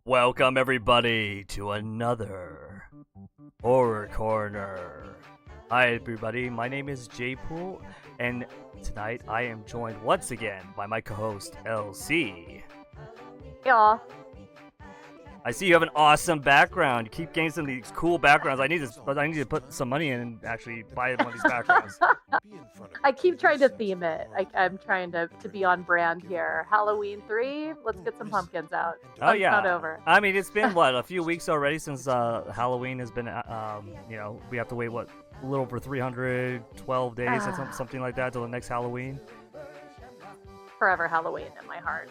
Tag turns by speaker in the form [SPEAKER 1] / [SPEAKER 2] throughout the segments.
[SPEAKER 1] Welcome everybody to another Horror Corner. Hi everybody, my name is JPOOL, and tonight I am joined once again by my co-host LC.
[SPEAKER 2] Yeah.
[SPEAKER 1] I see you have an awesome background. You keep getting some of these cool backgrounds. I need to put some money in and actually buy one of these backgrounds.
[SPEAKER 2] I keep trying to theme it. I'm trying to be on brand here. Halloween 3, let's get some pumpkins out.
[SPEAKER 1] Oh
[SPEAKER 2] Fun's not
[SPEAKER 1] yeah.
[SPEAKER 2] over.
[SPEAKER 1] I mean, it's been what, a few weeks already since Halloween has been. We have to wait a little over 312 days or something like that till the next Halloween.
[SPEAKER 2] Forever Halloween in my heart.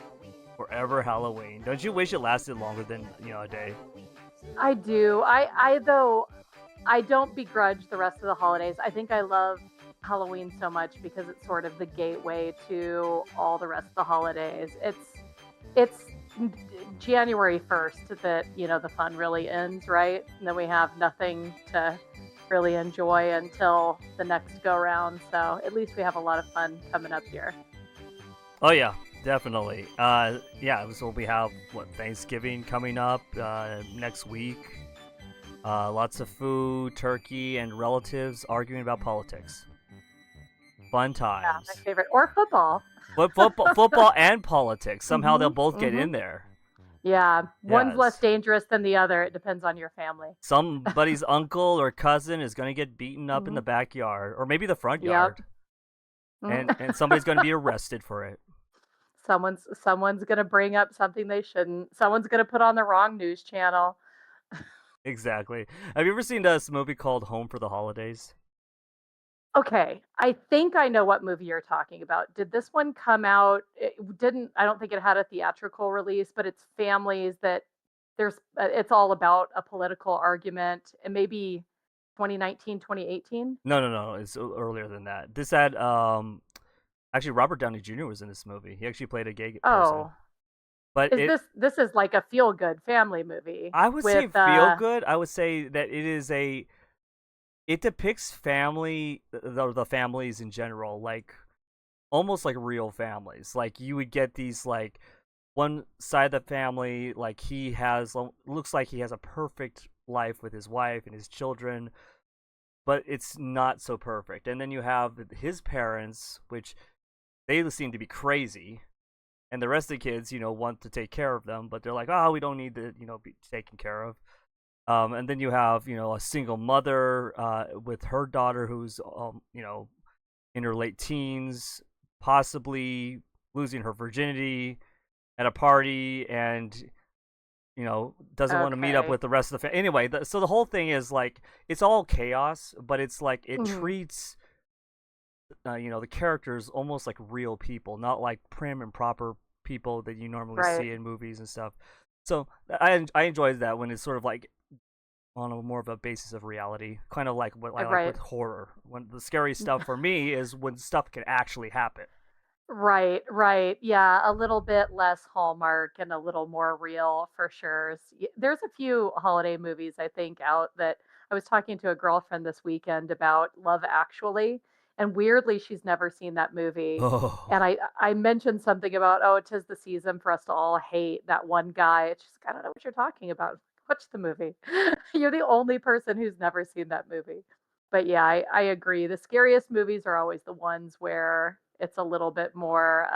[SPEAKER 1] Forever Halloween. Don't you wish it lasted longer than a day?
[SPEAKER 2] I do. Though I don't begrudge the rest of the holidays. I think I love Halloween so much because it's sort of the gateway to all the rest of the holidays. It's January 1st that, the fun really ends, right? And then we have nothing to really enjoy until the next go round. So at least we have a lot of fun coming up here.
[SPEAKER 1] Oh yeah, definitely. So we have Thanksgiving coming up next week. Lots of food, turkey, and relatives arguing about politics. Fun times.
[SPEAKER 2] Yeah, my favorite. Or football.
[SPEAKER 1] Football and politics. Somehow they'll both get in there.
[SPEAKER 2] Yeah, one's
[SPEAKER 1] Yes.
[SPEAKER 2] less dangerous than the other. It depends on your family.
[SPEAKER 1] Somebody's uncle or cousin is going to get beaten up in the backyard, or maybe the front yard.
[SPEAKER 2] Yep.
[SPEAKER 1] And somebody's going to be arrested for it.
[SPEAKER 2] Someone's gonna bring up something they shouldn't. Someone's gonna put on the wrong news channel.
[SPEAKER 1] Exactly. Have you ever seen this movie called Home for the Holidays?
[SPEAKER 2] Okay, I think I know what movie you're talking about. Did this one come out? It didn't. I don't think it had a theatrical release, but it's families that it's all about a political argument, and maybe 2019, 2018.
[SPEAKER 1] No. It's earlier than that. This had actually Robert Downey Jr. was in this movie. He actually played a gay person.
[SPEAKER 2] Oh,
[SPEAKER 1] But
[SPEAKER 2] this is like a feel good family movie?
[SPEAKER 1] I would say feel good. I would say that it depicts the families in general, like almost like real families. Like you would get these like one side of the family, like looks like he has a perfect life with his wife and his children, but it's not so perfect. And then you have his parents, which they seem to be crazy, and the rest of the kids, want to take care of them, but they're like, oh, we don't need to, be taken care of. And then you have, a single mother with her daughter who's, in her late teens, possibly losing her virginity at a party, and doesn't want to meet up with the rest of the family. Anyway, so the whole thing is like it's all chaos, but it's like it treats the characters almost like real people, not like prim and proper people that you normally see in movies and stuff. So I enjoyed that when it's sort of like on a more of a basis of reality, kind of like what I like with horror. When the scary stuff for me is when stuff can actually happen.
[SPEAKER 2] Right. Yeah, a little bit less Hallmark and a little more real for sure. There's a few holiday movies I think out that I was talking to a girlfriend this weekend about Love Actually, and weirdly she's never seen that movie.
[SPEAKER 1] Oh.
[SPEAKER 2] And I mentioned something about, oh, 'tis the season for us to all hate that one guy. It's just, I don't know what you're talking about. Watch the movie. You're the only person who's never seen that movie. But yeah, I agree. The scariest movies are always the ones where it's a little bit more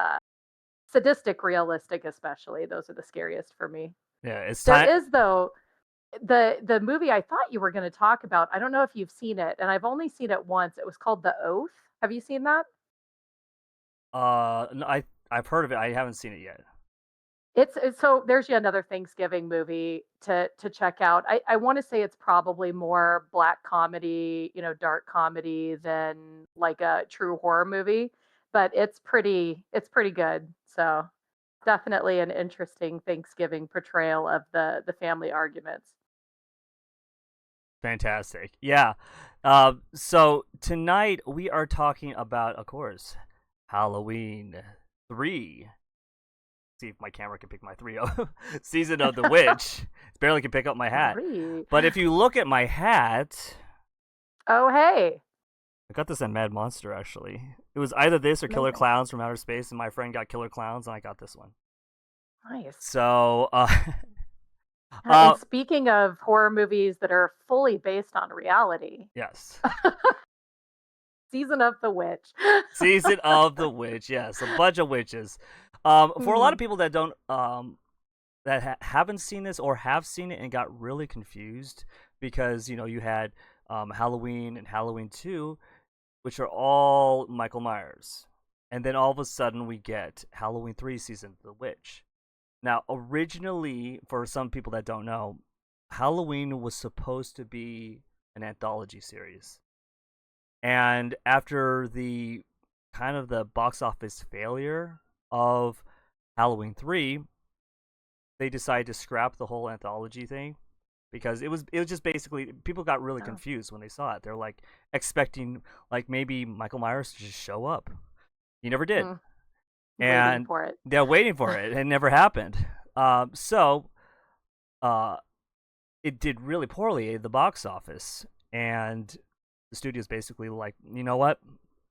[SPEAKER 2] sadistic, realistic, especially. Those are the scariest for me.
[SPEAKER 1] Yeah, it's
[SPEAKER 2] There
[SPEAKER 1] time.
[SPEAKER 2] is though the movie I thought you were going to talk about. I don't know if you've seen it, and I've only seen it once. It was called The Oath. Have you seen that?
[SPEAKER 1] No, I've heard of it. I haven't seen it yet.
[SPEAKER 2] It's so there's yet another Thanksgiving movie to check out. I want to say it's probably more black comedy, dark comedy than like a true horror movie, but it's pretty good. So definitely an interesting Thanksgiving portrayal of the family arguments.
[SPEAKER 1] Fantastic. Yeah. So tonight we are talking about, of course, Halloween 3. See if my camera can pick my 3 up. Season of the Witch. It barely can pick up my hat.
[SPEAKER 2] Three.
[SPEAKER 1] But if you look at my hat,
[SPEAKER 2] Oh, hey.
[SPEAKER 1] I got this at Mad Monster, actually. It was either this or Killer
[SPEAKER 2] Nice.
[SPEAKER 1] Clowns from Outer Space, and my friend got Killer Clowns, and I got this one.
[SPEAKER 2] Nice.
[SPEAKER 1] So,
[SPEAKER 2] And
[SPEAKER 1] Uh,
[SPEAKER 2] speaking of horror movies that are fully based on reality,
[SPEAKER 1] yes.
[SPEAKER 2] Season of the Witch.
[SPEAKER 1] Season of the Witch. Yes, a bunch of witches. For a lot
[SPEAKER 2] Mhm.
[SPEAKER 1] of people that don't that haven't seen this or have seen it and got really confused because you had Halloween and Halloween 2, which are all Michael Myers, and then all of a sudden we get Halloween 3 season of the Witch. Now, originally, for some people that don't know, Halloween was supposed to be an anthology series. And after the kind of the box office failure of Halloween 3, they decided to scrap the whole anthology thing because it was just basically people got really
[SPEAKER 2] Oh.
[SPEAKER 1] confused when they saw it. They're like expecting like maybe Michael Myers to just show up. He never did.
[SPEAKER 2] Mm. Waiting
[SPEAKER 1] And
[SPEAKER 2] for it.
[SPEAKER 1] they're waiting for it. It never happened. So uh, it did really poorly at the box office, and the studio's basically like, you know what?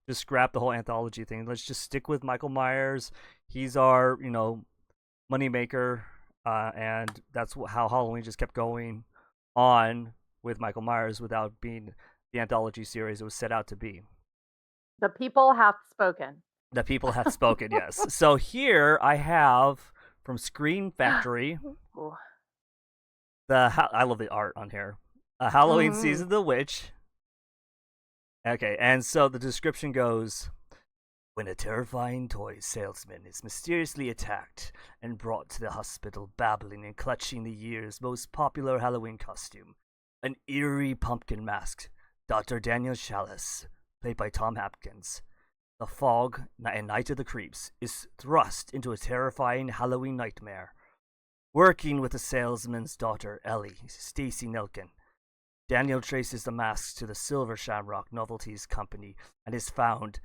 [SPEAKER 1] Just scrap the whole anthology thing. Let's just stick with Michael Myers. He's our, moneymaker, and that's how Halloween just kept going on with Michael Myers without being the anthology series it was set out to be.
[SPEAKER 2] The people have spoken.
[SPEAKER 1] The people have spoken, yes. So here I have from Screen Factory
[SPEAKER 2] Ooh.
[SPEAKER 1] I love the art on here. Halloween
[SPEAKER 2] Mhm.
[SPEAKER 1] Season of the Witch. Okay, and so the description goes: when a terrifying toy salesman is mysteriously attacked and brought to the hospital babbling and clutching the year's most popular Halloween costume, an eerie pumpkin mask, Dr. Daniel Chalice, played by Tom Hopkins, the fog and Night of the Creeps, is thrust into a terrifying Halloween nightmare. Working with the salesman's daughter, Ellie, Stacy Nelkin, Daniel traces the masks to the Silver Shamrock Novelties Company and is found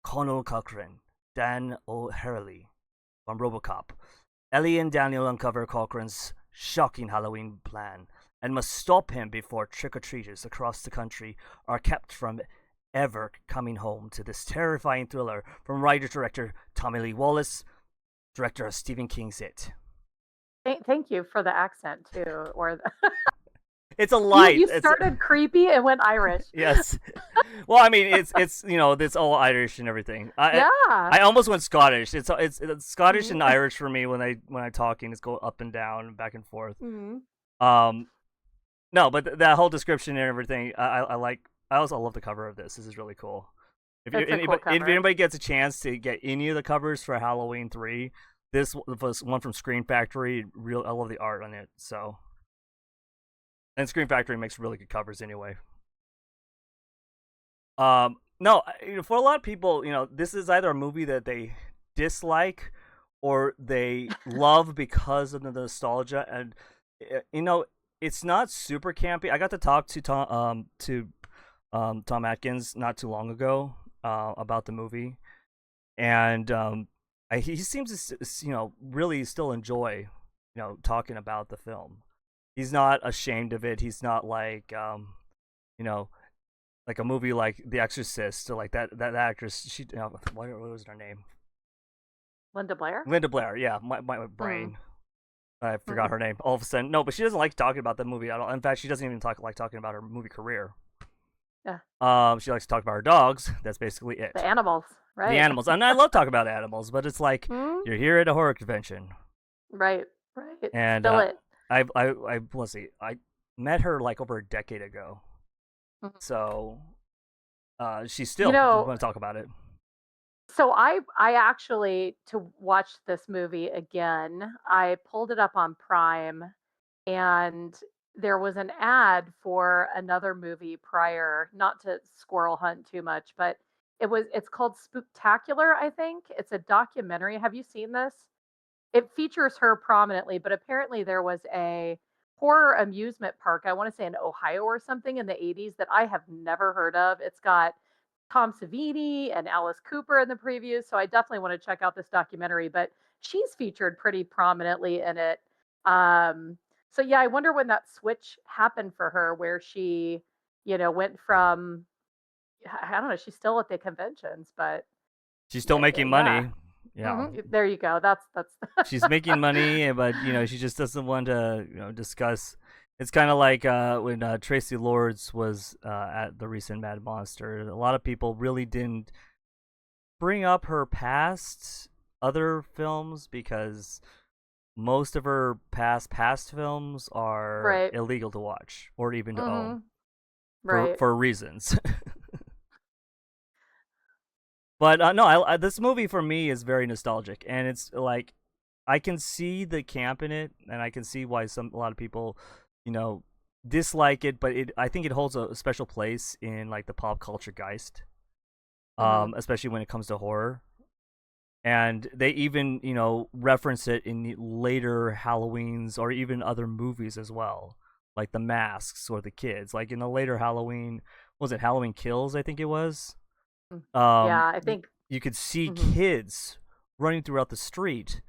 [SPEAKER 1] Conal Cochran, Dan O'Harley from Robocop. Ellie and Daniel uncover Cochran's shocking Halloween plan and must stop him before trick-or-treaters across the country are kept from ever coming home to this terrifying thriller from writer-director Tommy Lee Wallace, director of Stephen King's It.
[SPEAKER 2] Thank you for the accent too, or
[SPEAKER 1] It's a
[SPEAKER 2] you
[SPEAKER 1] light.
[SPEAKER 2] you started creepy and went Irish.
[SPEAKER 1] Yes. Well, I mean, it's it's all Irish and everything. I
[SPEAKER 2] Yeah.
[SPEAKER 1] I almost went Scottish. It's Scottish
[SPEAKER 2] Mhm.
[SPEAKER 1] and Irish for me when I talking. It's go up and down and back and forth.
[SPEAKER 2] Mhm.
[SPEAKER 1] Um, no, but that whole description and everything, I like. I also love the cover of this. This is really cool.
[SPEAKER 2] It's a cool
[SPEAKER 1] If
[SPEAKER 2] cover.
[SPEAKER 1] anybody gets a chance to get any of the covers for Halloween 3, this was one from Screen Factory. Real, I love the art on it. So, and Screen Factory makes really good covers anyway. No, for a lot of people, this is either a movie that they dislike or they love because of the nostalgia, and it's not super campy. I got to talk to Tom Atkins not too long ago about the movie, and he seems to really still enjoy talking about the film. He's not ashamed of it. He's not like you know like a movie like The Exorcist or like that actress. What was her name?
[SPEAKER 2] Linda Blair?
[SPEAKER 1] Linda Blair. Yeah, my
[SPEAKER 2] Mm.
[SPEAKER 1] brain. I forgot
[SPEAKER 2] Mm.
[SPEAKER 1] her name. All of a sudden, no, but she doesn't like talking about that movie at all. In fact, she doesn't even like talking about her movie career.
[SPEAKER 2] Yeah.
[SPEAKER 1] She likes to talk about her dogs. That's basically
[SPEAKER 2] The
[SPEAKER 1] it.
[SPEAKER 2] animals,
[SPEAKER 1] The
[SPEAKER 2] right?
[SPEAKER 1] animals, and I love talking about animals, but it's like
[SPEAKER 2] Mm.
[SPEAKER 1] you're here at a horror convention,
[SPEAKER 2] Right. Right.
[SPEAKER 1] and
[SPEAKER 2] Spill it.
[SPEAKER 1] let's see, I met her like over a decade ago,
[SPEAKER 2] Mhm.
[SPEAKER 1] so she
[SPEAKER 2] You
[SPEAKER 1] still
[SPEAKER 2] know,
[SPEAKER 1] want to talk about it.
[SPEAKER 2] so I actually to watch this movie again, I pulled it up on Prime and there was an ad for another movie prior, not to squirrel hunt too much, but it's called Spooktacular, I think. It's a documentary. Have you seen this? It features her prominently, but apparently there was a horror amusement park, I want to say in Ohio or something in the 80s that I have never heard of. It's got Tom Savini and Alice Cooper in the previews, so I definitely want to check out this documentary, but she's featured pretty prominently in it. So yeah, I wonder when that switch happened for her where she, went from I don't know, she's still at the conventions, but
[SPEAKER 1] She's still making
[SPEAKER 2] yeah.
[SPEAKER 1] money. Yeah.
[SPEAKER 2] There you go. That's
[SPEAKER 1] She's making money, but she just doesn't want to discuss. It's kind of like when Tracy Lords was at the recent Mad Monster. A lot of people really didn't bring up her past other films because most of her past films are
[SPEAKER 2] right.
[SPEAKER 1] illegal to watch or even to own
[SPEAKER 2] Mhm.
[SPEAKER 1] for
[SPEAKER 2] Right.
[SPEAKER 1] reasons. But no, this movie for me is very nostalgic, and it's like I can see the camp in it, and I can see why a lot of people, you know, dislike it. But I think it holds a special place in like the pop culture geist,
[SPEAKER 2] Mhm.
[SPEAKER 1] especially when it comes to horror. And they even reference it in the later Halloweens or even other movies as well, like the masks or the kids. Like in the later Halloween, was it Halloween Kills? I think it was.
[SPEAKER 2] Mm.
[SPEAKER 1] um
[SPEAKER 2] Yeah, I
[SPEAKER 1] you,
[SPEAKER 2] think
[SPEAKER 1] you could see
[SPEAKER 2] mhm.
[SPEAKER 1] kids running throughout the street,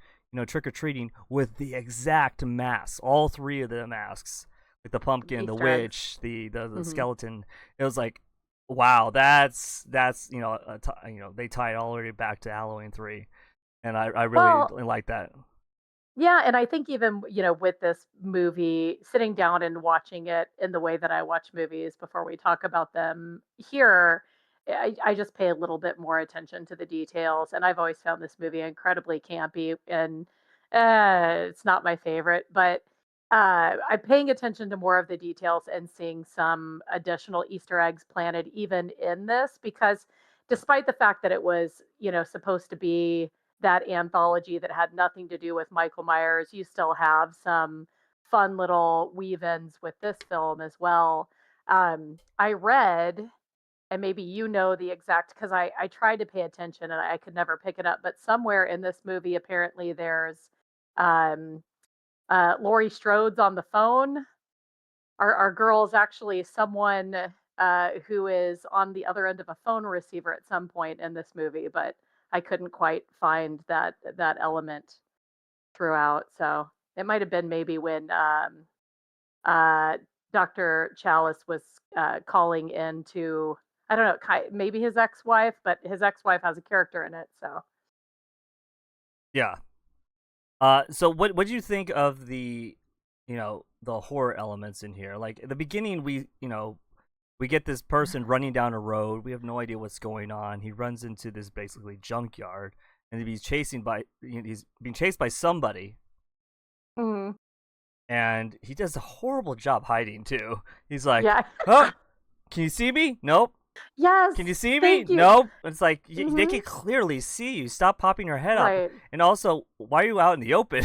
[SPEAKER 1] trick or treating with the exact masks, all three of the masks, like the pumpkin, the
[SPEAKER 2] Easter eggs.
[SPEAKER 1] witch, the
[SPEAKER 2] Mhm.
[SPEAKER 1] skeleton. It was like, wow, that's they tie it all the way back to Halloween 3, and I really
[SPEAKER 2] Well,
[SPEAKER 1] like that.
[SPEAKER 2] yeah, and I think even, with this movie, sitting down and watching it in the way that I watch movies before we talk about them here, I just pay a little bit more attention to the details. And I've always found this movie incredibly campy, and it's not my favorite, but I'm paying attention to more of the details and seeing some additional Easter eggs planted even in this because despite the fact that it was, supposed to be that anthology that had nothing to do with Michael Myers, you still have some fun little weave-ins with this film as well. I read, and maybe you know the exact, because I tried to pay attention and I could never pick it up, but somewhere in this movie, apparently there's um, Laurie Strode's on the phone. Our girl is actually someone who is on the other end of a phone receiver at some point in this movie, but I couldn't quite find that element throughout. So it might have been maybe when uh, Dr. Chalice was calling in to, I don't know, maybe his ex-wife, but his ex-wife has a character in it. So
[SPEAKER 1] Yeah. So what do you think of the horror elements in here? Like at the beginning, we get this person running down a road. We have no idea what's going on. He runs into this basically junkyard, and he's being chased by somebody,
[SPEAKER 2] mhm.
[SPEAKER 1] and he does a horrible job hiding too. He's like,
[SPEAKER 2] Yeah,
[SPEAKER 1] "Oh, can you see me? Nope.
[SPEAKER 2] yes,
[SPEAKER 1] Can you see me?
[SPEAKER 2] thank you.
[SPEAKER 1] Nope." It's like they
[SPEAKER 2] Hmm.
[SPEAKER 1] can clearly see you. Stop popping your head up.
[SPEAKER 2] Right.
[SPEAKER 1] And also, why are you out in the open?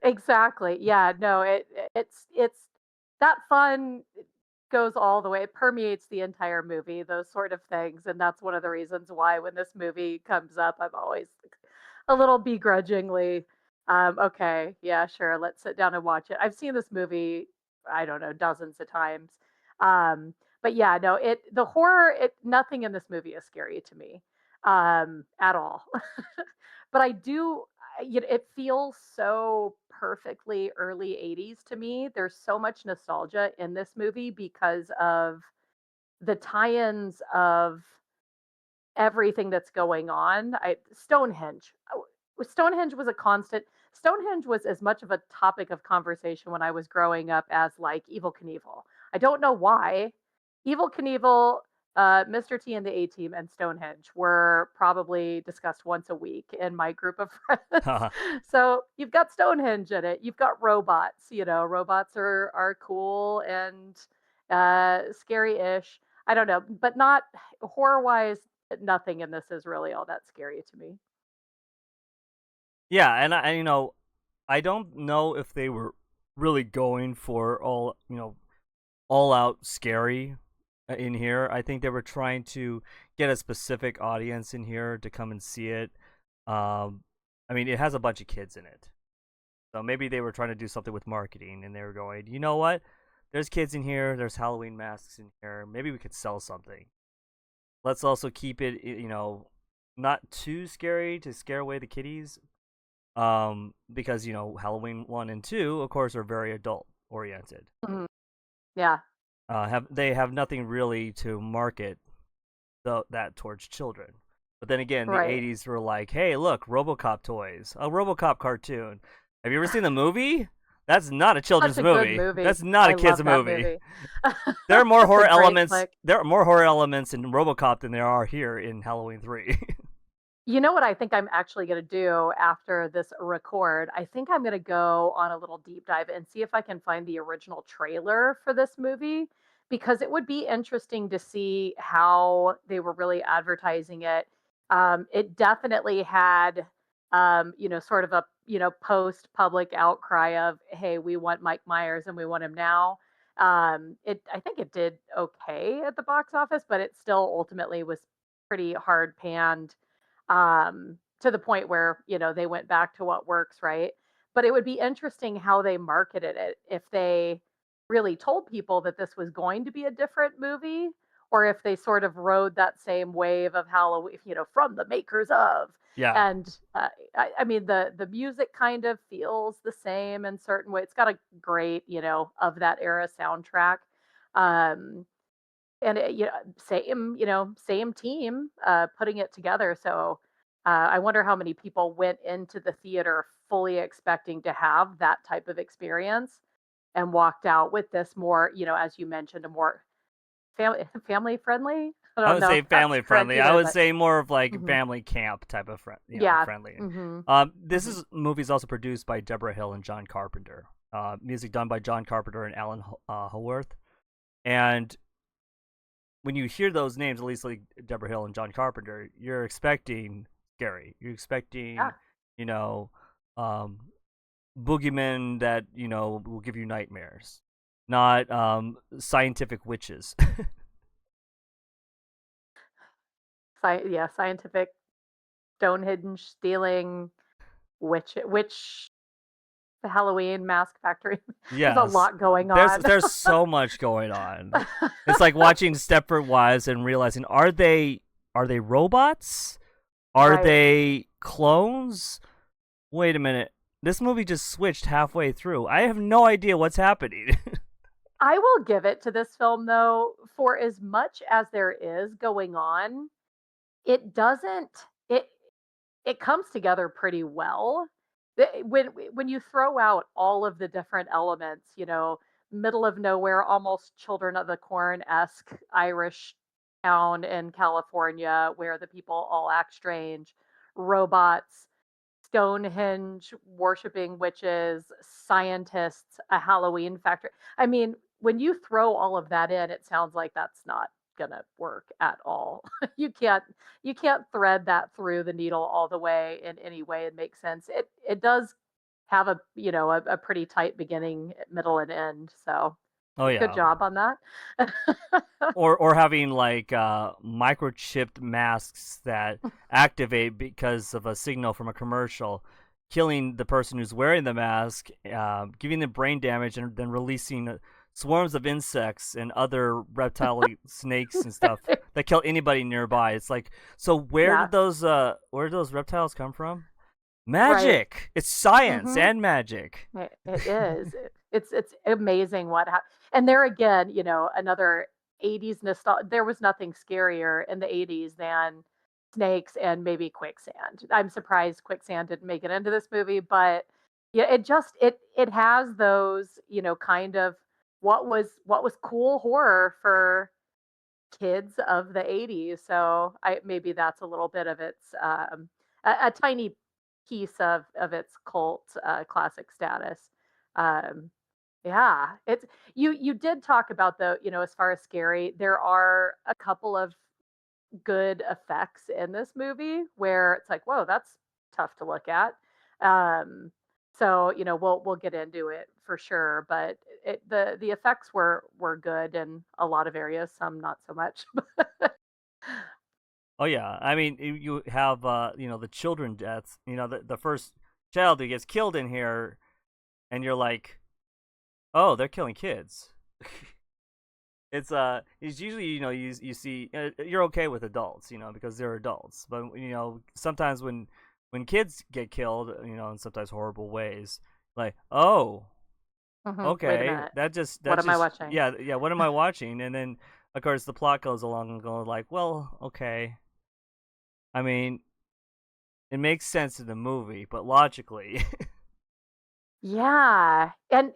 [SPEAKER 2] Exactly. Yeah, no, it's that fun goes all the way. It permeates the entire movie, those sort of things, and that's one of the reasons why when this movie comes up, I'm always a little begrudgingly, okay, yeah, sure, let's sit down and watch it. I've seen this movie, I don't know, dozens of times. Um, but yeah, no, the horror, nothing in this movie is scary to me, at all. But I do, it feels so perfectly early 80s to me. There's so much nostalgia in this movie because of the tie-ins of everything that's going on. Stonehenge. Stonehenge was a constant. Stonehenge was as much of a topic of conversation when I was growing up as like Evil Knievel. I don't know why. Evil Knievel, Mr. T and the A Team, and Stonehenge were probably discussed once a week in my group of friends. So you've got Stonehenge in it. You've got robots. Robots are cool and scary-ish. I don't know, but not horror-wise. Nothing in this is really all that scary to me.
[SPEAKER 1] Yeah, and I don't know if they were really going for all out scary in here. I think they were trying to get a specific audience in here to come and see it. I mean, it has a bunch of kids in it, so maybe they were trying to do something with marketing, and they were going, you know what? There's kids in here. There's Halloween masks in here. Maybe we could sell something. Let's also keep it, not too scary to scare away the kiddies, because Halloween 1 and 2, of course, are very adult oriented.
[SPEAKER 2] Mhm. Yeah.
[SPEAKER 1] Have They have nothing really to market that towards children. But then again, the
[SPEAKER 2] Right.
[SPEAKER 1] 80s were like, hey, look, RoboCop toys, a RoboCop cartoon. Have you ever seen the movie? That's not a
[SPEAKER 2] Such
[SPEAKER 1] children's
[SPEAKER 2] a good
[SPEAKER 1] movie.
[SPEAKER 2] movie.
[SPEAKER 1] That's not a
[SPEAKER 2] I
[SPEAKER 1] kids
[SPEAKER 2] love that
[SPEAKER 1] movie.
[SPEAKER 2] movie.
[SPEAKER 1] There are more
[SPEAKER 2] It's a
[SPEAKER 1] horror
[SPEAKER 2] great
[SPEAKER 1] elements.
[SPEAKER 2] flick.
[SPEAKER 1] There are more horror elements in RoboCop than there are here in Halloween 3.
[SPEAKER 2] You know what I think I'm actually going to do after this record? I think I'm going to go on a little deep dive and see if I can find the original trailer for this movie because it would be interesting to see how they were really advertising it. It definitely had, sort of a, post public outcry of, hey, we want Mike Myers and we want him now. I think it did okay at the box office, but it still ultimately was pretty hard panned to the point where they went back to what works, right? But it would be interesting how they marketed it if they really told people that this was going to be a different movie, or if they sort of rode that same wave of Halloween, from the makers of.
[SPEAKER 1] Yeah.
[SPEAKER 2] And I mean, the music kind of feels the same in certain ways. It's got a great, of that era soundtrack. Um, and same team putting it together. So I wonder how many people went into the theater fully expecting to have that type of experience and walked out with this more, as you mentioned, a more family friendly. I
[SPEAKER 1] I
[SPEAKER 2] don't
[SPEAKER 1] would
[SPEAKER 2] know
[SPEAKER 1] say
[SPEAKER 2] if that's
[SPEAKER 1] family
[SPEAKER 2] correct
[SPEAKER 1] friendly. I
[SPEAKER 2] either,
[SPEAKER 1] would
[SPEAKER 2] but
[SPEAKER 1] say more of like
[SPEAKER 2] mhm.
[SPEAKER 1] family camp type of
[SPEAKER 2] Yeah.
[SPEAKER 1] friendly.
[SPEAKER 2] Hmm.
[SPEAKER 1] This
[SPEAKER 2] Hmm.
[SPEAKER 1] is movie is also produced by Deborah Hill and John Carpenter. Music done by John Carpenter and Alan Haworth. And when you hear those names, at least like Deborah Hill and John Carpenter, you're expecting scary. You're
[SPEAKER 2] Yeah.
[SPEAKER 1] expecting, you know, um, boogeymen that will give you nightmares, not scientific witches.
[SPEAKER 2] Yeah. Scientific Stonehenge stealing witch the Halloween mask factory. There's a
[SPEAKER 1] Yes,
[SPEAKER 2] lot going
[SPEAKER 1] there's
[SPEAKER 2] on.
[SPEAKER 1] there's so much going on. It's like watching Stepford Wives and realizing are they robots? Are
[SPEAKER 2] Right.
[SPEAKER 1] they clones? Wait a minute. This movie just switched halfway through. I have no idea what's happening.
[SPEAKER 2] I will give it to this film though, for as much as there is going on, it doesn't it it comes together pretty well. When you throw out all of the different elements, middle of nowhere, almost Children of the Corn-esque Irish town in California where the people all act strange, robots, Stonehenge worshiping witches, scientists, a Halloween factory. I mean, when you throw all of that in, it sounds like that's not gonna work at all. you can't you can't thread that through the needle all the way in any way and make sense. It does have a pretty tight beginning, middle, and end. So
[SPEAKER 1] Oh
[SPEAKER 2] good
[SPEAKER 1] yeah.
[SPEAKER 2] job on that.
[SPEAKER 1] Or having like microchipped masks that activate because of a signal from a commercial, killing the person who's wearing the mask, giving them brain damage, and then releasing swarms of insects and other reptile snakes and stuff that kill anybody nearby. It's like, so
[SPEAKER 2] Yeah,
[SPEAKER 1] where did those reptiles come from?
[SPEAKER 2] right.
[SPEAKER 1] Magic. It's science
[SPEAKER 2] Hmm.
[SPEAKER 1] and magic.
[SPEAKER 2] It is. It's amazing what happened. And there again, another 80s nostalgia. There was nothing scarier in the 80s than snakes and maybe quicksand. I'm surprised quicksand didn't make it into this movie, but yeah, it has those, kind of what was cool horror for kids of the 80s. So I maybe that's a little bit of its a tiny piece of its cult classic status. Um, yeah, it's you did talk about the, as far as scary, there are a couple of good effects in this movie where it's like, whoa, that's tough to look at. Um, so we'll get into it for sure, but the effects were good in a lot of areas, some not so much.
[SPEAKER 1] Oh yeah, I mean you have the children deaths. The first child who gets killed in here, and you're like, oh, they're killing kids. It's usually you see you're okay with adults, because they're adults, but sometimes when kids get killed, in sometimes horrible ways, like, oh,
[SPEAKER 2] Wait a
[SPEAKER 1] okay,
[SPEAKER 2] minute.
[SPEAKER 1] that
[SPEAKER 2] What am I
[SPEAKER 1] just
[SPEAKER 2] watching?
[SPEAKER 1] yeah, what am I watching? And then of course the plot goes along and going like, well, okay. I mean, it makes sense in the movie, but logically,
[SPEAKER 2] Yeah, and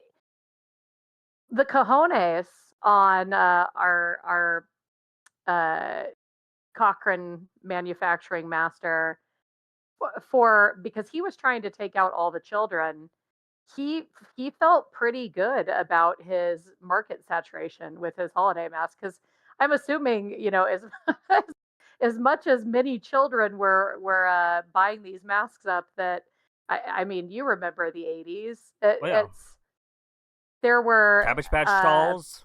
[SPEAKER 2] the cojones on our uh, Cochrane manufacturing master for because he was trying to take out all the children. He he felt pretty good about his market saturation with his holiday mask because I'm assuming as as much as many children were buying these masks up that I mean you remember the 80s
[SPEAKER 1] oh yeah,
[SPEAKER 2] it's there were
[SPEAKER 1] Cabbage Patch dolls.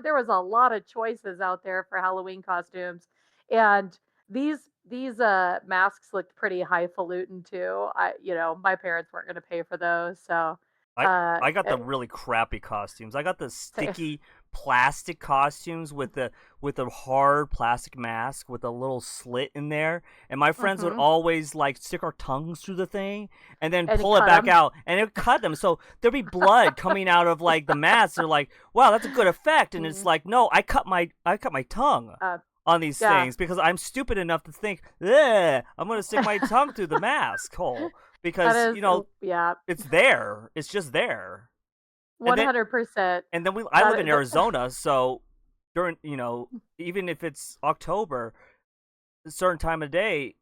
[SPEAKER 2] there was a lot of choices out there for Halloween costumes, and these masks looked pretty highfalutin too. My parents weren't going to pay for those, so
[SPEAKER 1] I
[SPEAKER 2] uh,
[SPEAKER 1] I got the
[SPEAKER 2] it,
[SPEAKER 1] really crappy costumes. I got the
[SPEAKER 2] same.
[SPEAKER 1] sticky plastic costumes with the hard plastic mask with a little slit in there. And my friends would
[SPEAKER 2] Hmm.
[SPEAKER 1] always like stick our tongues through the thing and then
[SPEAKER 2] And it
[SPEAKER 1] pull it
[SPEAKER 2] cut
[SPEAKER 1] back
[SPEAKER 2] them.
[SPEAKER 1] out and it would cut them. So there'd be blood coming out of like the mask. They're like, "Wow, that's a good effect." And it's
[SPEAKER 2] Mm,
[SPEAKER 1] like, "No, I cut my tongue
[SPEAKER 2] uh,
[SPEAKER 1] on these
[SPEAKER 2] yeah,
[SPEAKER 1] things because I'm stupid enough to think, "Ugh, I'm going to stick my tongue through the mask hole."
[SPEAKER 2] that
[SPEAKER 1] Because,
[SPEAKER 2] is yeah,
[SPEAKER 1] it's there. It's just there. And then
[SPEAKER 2] 100%.
[SPEAKER 1] I live in
[SPEAKER 2] That
[SPEAKER 1] Arizona, so during even if it's October, a certain time of day,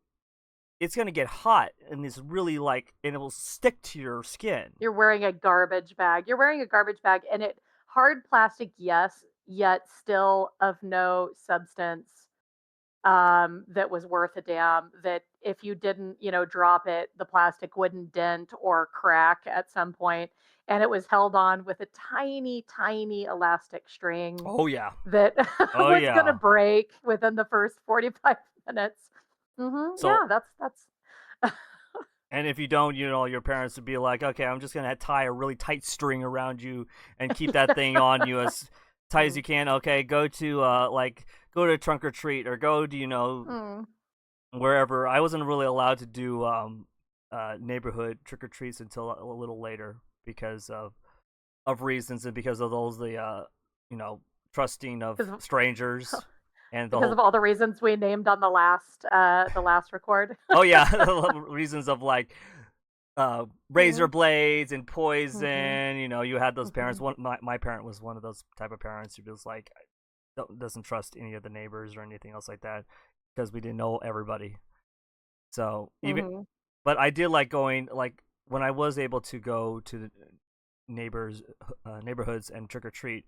[SPEAKER 1] it's gonna get hot and it's really like and it will stick to your skin.
[SPEAKER 2] you're wearing a garbage bag. You're wearing a garbage bag, and it hard plastic, yes, yet still of no substance that was worth a damn. That if you didn't, drop it, the plastic wouldn't dent or crack at some point, and it was held on with a tiny, tiny elastic string
[SPEAKER 1] Oh yeah.
[SPEAKER 2] that
[SPEAKER 1] Oh
[SPEAKER 2] was gonna
[SPEAKER 1] yeah.
[SPEAKER 2] break within the first 45 minutes.
[SPEAKER 1] So
[SPEAKER 2] Yeah, that's
[SPEAKER 1] and if you don't, your parents would be like, "Okay, I'm just gonna tie a really tight string around you and keep that thing on you as tight as
[SPEAKER 2] mm,
[SPEAKER 1] you can. Okay, go to trunk or treat or go to
[SPEAKER 2] mm.
[SPEAKER 1] wherever. I wasn't really allowed to do neighborhood trick or treats until a little later because of reasons and because of those the you know trusting of
[SPEAKER 2] because
[SPEAKER 1] strangers and the
[SPEAKER 2] because of
[SPEAKER 1] whole
[SPEAKER 2] all the reasons we named on the last record.
[SPEAKER 1] oh yeah reasons of like razor
[SPEAKER 2] Mhm,
[SPEAKER 1] blades and
[SPEAKER 2] mhm,
[SPEAKER 1] poison. You had those parents.
[SPEAKER 2] mhm.
[SPEAKER 1] My parent was one of those type of parents who was like doesn't trust any of the neighbors or anything else like that because we didn't know everybody. So even
[SPEAKER 2] Mhm.
[SPEAKER 1] but I did like going like when I was able to go to the neighborhoods and trick or treat.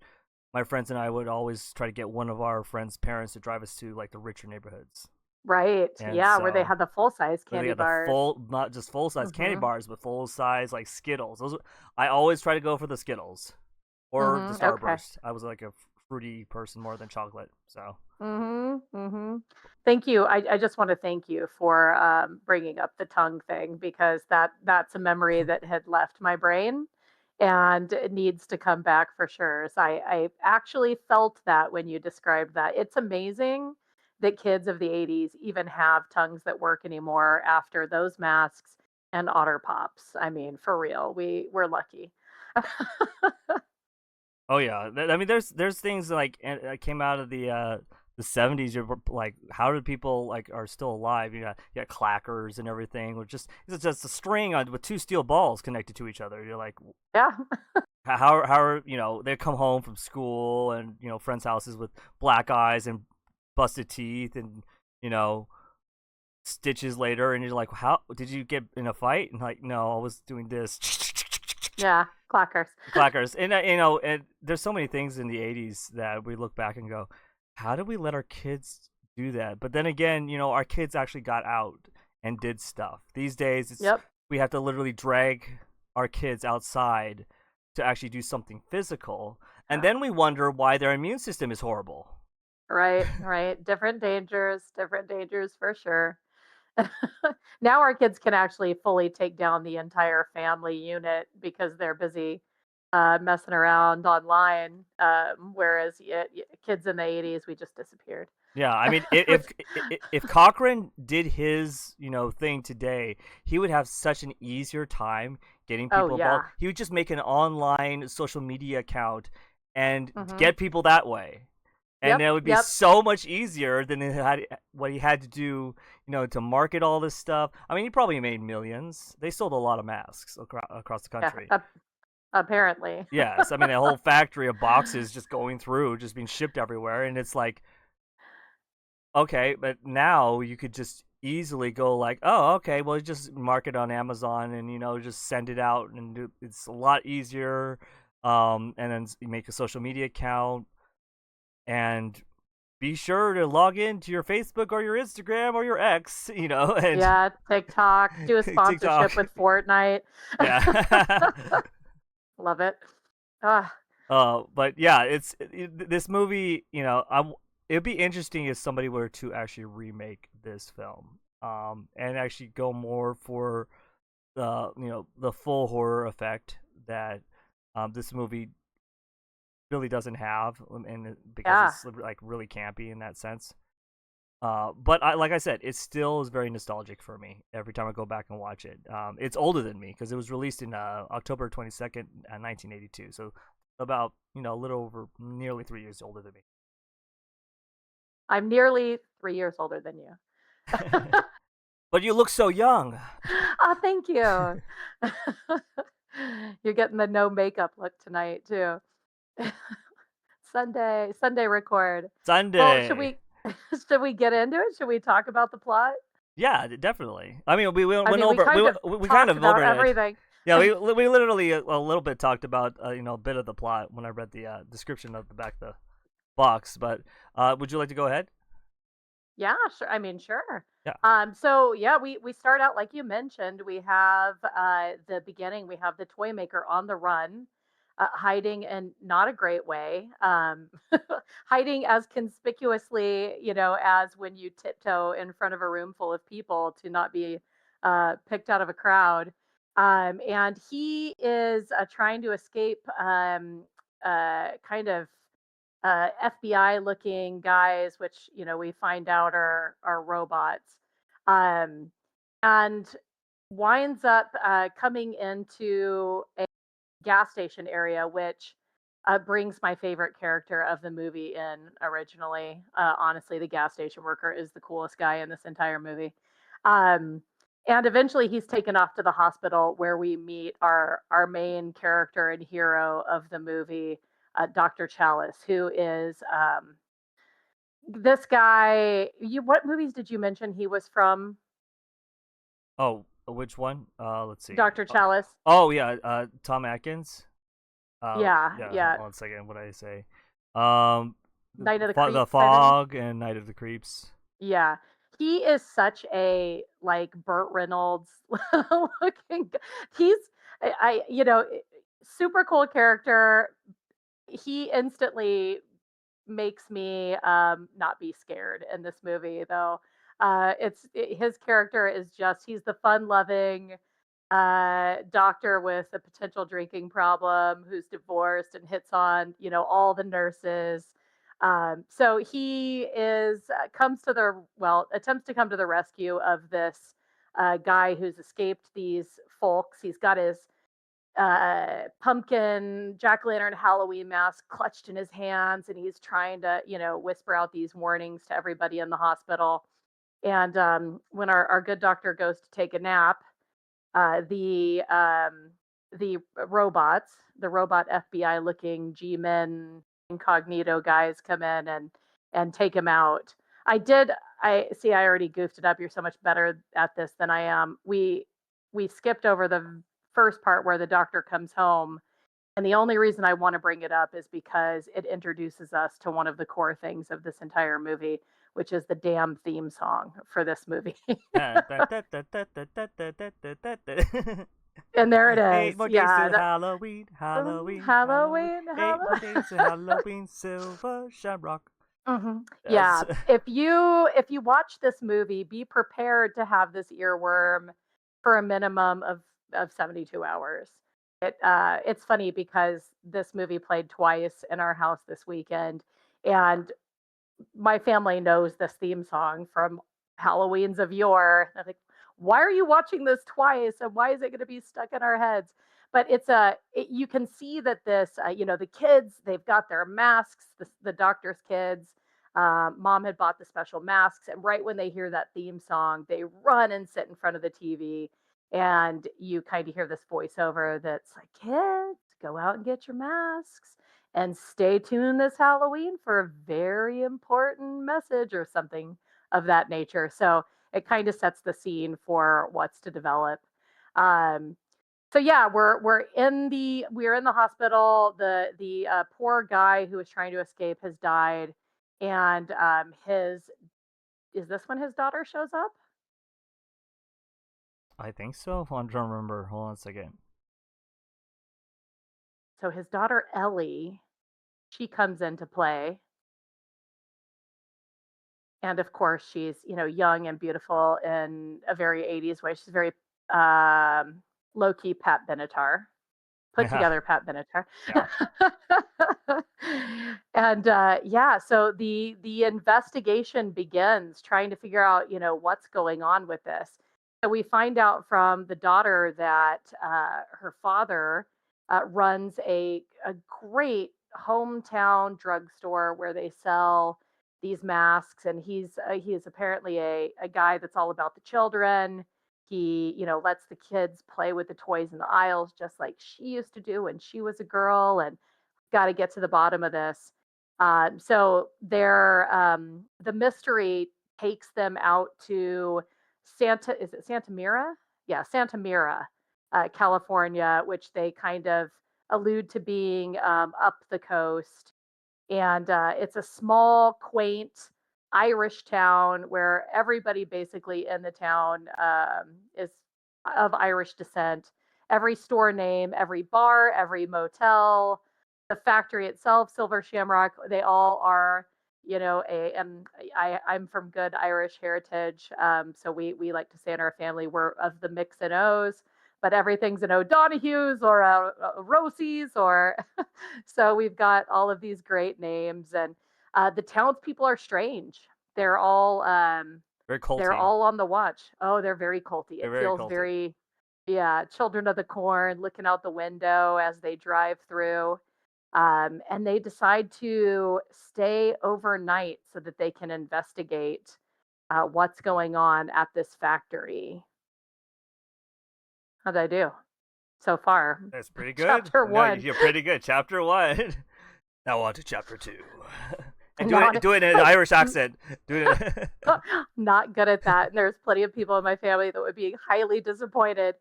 [SPEAKER 1] My friends and I would always try to get one of our friends' parents to drive us to like the richer neighborhoods,
[SPEAKER 2] Right.
[SPEAKER 1] and
[SPEAKER 2] Yeah, where they
[SPEAKER 1] so
[SPEAKER 2] had the full-size
[SPEAKER 1] where they
[SPEAKER 2] candy
[SPEAKER 1] got the
[SPEAKER 2] bars.
[SPEAKER 1] full, not just full size candy
[SPEAKER 2] Mhm.
[SPEAKER 1] bars, but full size like Skittles. I always try to go for the Skittles or the
[SPEAKER 2] Mhm. Okay.
[SPEAKER 1] Starburst. I was like a fruity person more than chocolate, so
[SPEAKER 2] Mhm. Mhm. Thank you. I just want to thank you for bringing up the tongue thing because that's a memory that had left my brain and it needs to come back for sure. So I actually felt that when you described that. It's amazing that kids of the 80s even have tongues that work anymore after those masks and otter pops. I mean, for real, we're lucky.
[SPEAKER 1] oh yeah, I mean, there's things like that came out of the 70s. You're like, how did people like are still alive? You got clackers and everything. With it's just a string on with two steel balls connected to each other. You're like,
[SPEAKER 2] Yeah.
[SPEAKER 1] how are they come home from school and friends' houses with black eyes and busted teeth and you know stitches later, and you're like, how did you get in a fight? And like, no, I was doing this.
[SPEAKER 2] Yeah, clackers.
[SPEAKER 1] Clackers, and and there's so many things in the '80s that we look back and go, how did we let our kids do that? But then again, our kids actually got out and did stuff. These days,
[SPEAKER 2] Yep.
[SPEAKER 1] we have to literally drag our kids outside to actually do something physical, and then we wonder why their immune system is horrible.
[SPEAKER 2] Right, right. Different dangers for sure. Now our kids can actually fully take down the entire family unit because they're busy messing around online. Whereas kids in the 80s, we just disappeared.
[SPEAKER 1] Yeah, I mean,
[SPEAKER 2] Which,
[SPEAKER 1] if Cochran did his thing today, he would have such an easier time getting
[SPEAKER 2] oh,
[SPEAKER 1] people involved.
[SPEAKER 2] yeah.
[SPEAKER 1] He would just make an online social media account and
[SPEAKER 2] Hmm.
[SPEAKER 1] get people that way. and
[SPEAKER 2] Yep.
[SPEAKER 1] that would be
[SPEAKER 2] Yep.
[SPEAKER 1] so much easier than what he had to do, to market all this stuff. I mean, he probably made millions. They sold a lot of masks across the
[SPEAKER 2] Yeah.
[SPEAKER 1] country.
[SPEAKER 2] Apparently.
[SPEAKER 1] Yes, I mean, a whole factory of boxes just going through, just being shipped everywhere, and it's like, okay, but now you could just easily go like, oh, okay, well, just mark it on Amazon and just send it out, and it's a lot easier. And then you make a social media account and be sure to log in to your Facebook or your Instagram or your X, and
[SPEAKER 2] Yeah, TikTok. Do a sponsorship
[SPEAKER 1] TikTok.
[SPEAKER 2] with Fortnite.
[SPEAKER 1] Yeah.
[SPEAKER 2] Love it. Ah,
[SPEAKER 1] But yeah, this movie. It'd be interesting if somebody were to actually remake this film, and actually go more for the full horror effect that this movie really doesn't have, because
[SPEAKER 2] yeah.
[SPEAKER 1] it's like really campy in that sense. But like I said, it still is very nostalgic for me every time I go back and watch it. It's older than me because it was released in October 22nd, 1982. So about a little over nearly 3 years older than me.
[SPEAKER 2] I'm nearly 3 years older than you.
[SPEAKER 1] But you look so young.
[SPEAKER 2] Oh, thank you. You're getting the no makeup look tonight too. Sunday record. Well, should
[SPEAKER 1] Sunday.
[SPEAKER 2] we should we get into it? Should we talk about the plot?
[SPEAKER 1] Yeah, definitely. I mean, we
[SPEAKER 2] I
[SPEAKER 1] went
[SPEAKER 2] mean, we
[SPEAKER 1] over
[SPEAKER 2] kind of
[SPEAKER 1] we kind
[SPEAKER 2] talked
[SPEAKER 1] of
[SPEAKER 2] about
[SPEAKER 1] over it.
[SPEAKER 2] everything.
[SPEAKER 1] Yeah, we literally a little bit talked about a bit of the plot when I read the description of the back of the box. But would you like to go ahead?
[SPEAKER 2] Yeah, sure. I mean, sure.
[SPEAKER 1] Yeah.
[SPEAKER 2] So yeah, we start out like you mentioned. We have the beginning. We have the toy maker on the run, hiding in not a great way. Hiding as conspicuously, as when you tiptoe in front of a room full of people to not be picked out of a crowd. And he is trying to escape. Kind of FBI looking guys, which we find out are robots, um, and winds up coming into a gas station area, which brings my favorite character of the movie in originally. Honestly, the gas station worker is the coolest guy in this entire movie. Um, and eventually he's taken off to the hospital where we meet our main character and hero of the movie, Dr. Chalice, who is this guy. What movies did you mention he was from?
[SPEAKER 1] Oh, which one? Let's see.
[SPEAKER 2] Dr. Chalice.
[SPEAKER 1] Oh yeah, Tom Atkins.
[SPEAKER 2] Yeah,
[SPEAKER 1] Yeah. Hold
[SPEAKER 2] yeah.
[SPEAKER 1] on a second. What did I say? Um,
[SPEAKER 2] Night of the
[SPEAKER 1] The
[SPEAKER 2] Creeps, I think.
[SPEAKER 1] Fog and Night of the Creeps.
[SPEAKER 2] Yeah. He is such a, like, Burt Reynolds looking he's super cool character. He instantly makes me, not be scared in this movie, though. His character is just he's the fun-loving, doctor with a potential drinking problem who's divorced and hits on, all the nurses. So he comes to the attempts to come to the rescue of this guy who's escaped these folks. He's got his pumpkin jack o' lantern Halloween mask clutched in his hands, and he's trying to whisper out these warnings to everybody in the hospital. And when our good doctor goes to take a nap, uh, the um, the robots, the robot FBI looking G-men incognito guys come in and take him out. I did. I see. I already goofed it up. You're so much better at this than I am. We skipped over the first part where the doctor comes home, and the only reason I want to bring it up is because it introduces us to one of the core things of this entire movie, which is the damn theme song for this movie. And there it
[SPEAKER 1] Eight
[SPEAKER 2] is.
[SPEAKER 1] more days
[SPEAKER 2] Yeah.
[SPEAKER 1] to Halloween, Halloween, Halloween.
[SPEAKER 2] Halloween,
[SPEAKER 1] 8 more days to Halloween, Silver Shamrock. Yes.
[SPEAKER 2] Yeah. If you watch this movie, be prepared to have this earworm for a minimum of 72 hours. It's funny because this movie played twice in our house this weekend, and my family knows this theme song from Halloween's of yore. I'm like, why are you watching this twice? And why is it going to be stuck in our heads? but you can see that this, the kids, they've got their masks, the doctor's kids. Mom had bought the special masks, and right when they hear that theme song, they run and sit in front of the TV, and you kind of hear this voiceover that's like, "Kids, go out and get your masks, and stay tuned this Halloween for a very important message," or something of that nature. So it kind of sets the scene for what's to develop. Um, so yeah, we're in the hospital. The poor guy who was trying to escape has died, and his is this when his daughter shows up?
[SPEAKER 1] I think so. I'm trying to remember. Hold on a second.
[SPEAKER 2] So his daughter Ellie, she comes into play, and of course she's young and beautiful in a very 80s way. She's very um, low key Pat Benatar. Put
[SPEAKER 1] Yeah,
[SPEAKER 2] together Pat Benatar.
[SPEAKER 1] yeah.
[SPEAKER 2] And yeah, so the investigation begins trying to figure out, what's going on with this. So we find out from the daughter that her father runs a great hometown drugstore where they sell these masks, and he is apparently a guy that's all about the children. He, lets the kids play with the toys in the aisles just like she used to do when she was a girl, and got to get to the bottom of this. So the mystery takes them out to is it Santa Mira? Yeah, Santa Mira, California, which they kind of allude to being up the coast, and it's a small, quaint Irish town where everybody basically in the town is of Irish descent. Every store name, every bar, every motel, the factory itself, Silver Shamrock, they all are, I'm from good Irish heritage, so we like to say in our family we're of the mix and O's, but everything's an O'Donoghue's or a Rosie's or so we've got all of these great names, and the townspeople are strange. They're all
[SPEAKER 1] Very
[SPEAKER 2] they're
[SPEAKER 1] culty.
[SPEAKER 2] all on the watch. Oh, they're very culty.
[SPEAKER 1] They're
[SPEAKER 2] It
[SPEAKER 1] very
[SPEAKER 2] feels
[SPEAKER 1] culty.
[SPEAKER 2] very, yeah, children of the corn looking out the window as they drive through. And they decide to stay overnight so that they can investigate what's going on at this factory. How'd I do so far?
[SPEAKER 1] That's pretty good.
[SPEAKER 2] Chapter
[SPEAKER 1] No,
[SPEAKER 2] one.
[SPEAKER 1] you're pretty good. Chapter 1. Now on to chapter 2. And
[SPEAKER 2] Not
[SPEAKER 1] do it in an Irish accent. Do it.
[SPEAKER 2] not good at that. And there's plenty of people in my family that would be highly disappointed.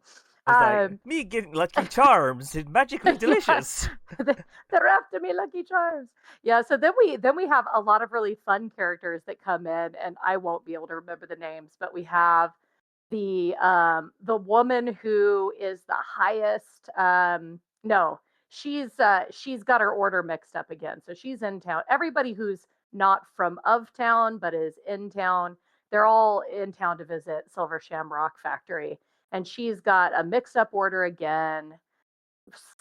[SPEAKER 1] It's like
[SPEAKER 2] Um,
[SPEAKER 1] me getting Lucky Charms. It's magically
[SPEAKER 2] yeah,
[SPEAKER 1] delicious.
[SPEAKER 2] they're after me, Lucky Charms. Yeah, so then we have a lot of really fun characters that come in, and I won't be able to remember the names, but we have the woman who is the highest. No, she's got her order mixed up again. So she's in town. Everybody who's not from of town but is in town, they're all in town to visit Silver Shamrock Factory, and she's got a mixed up order again.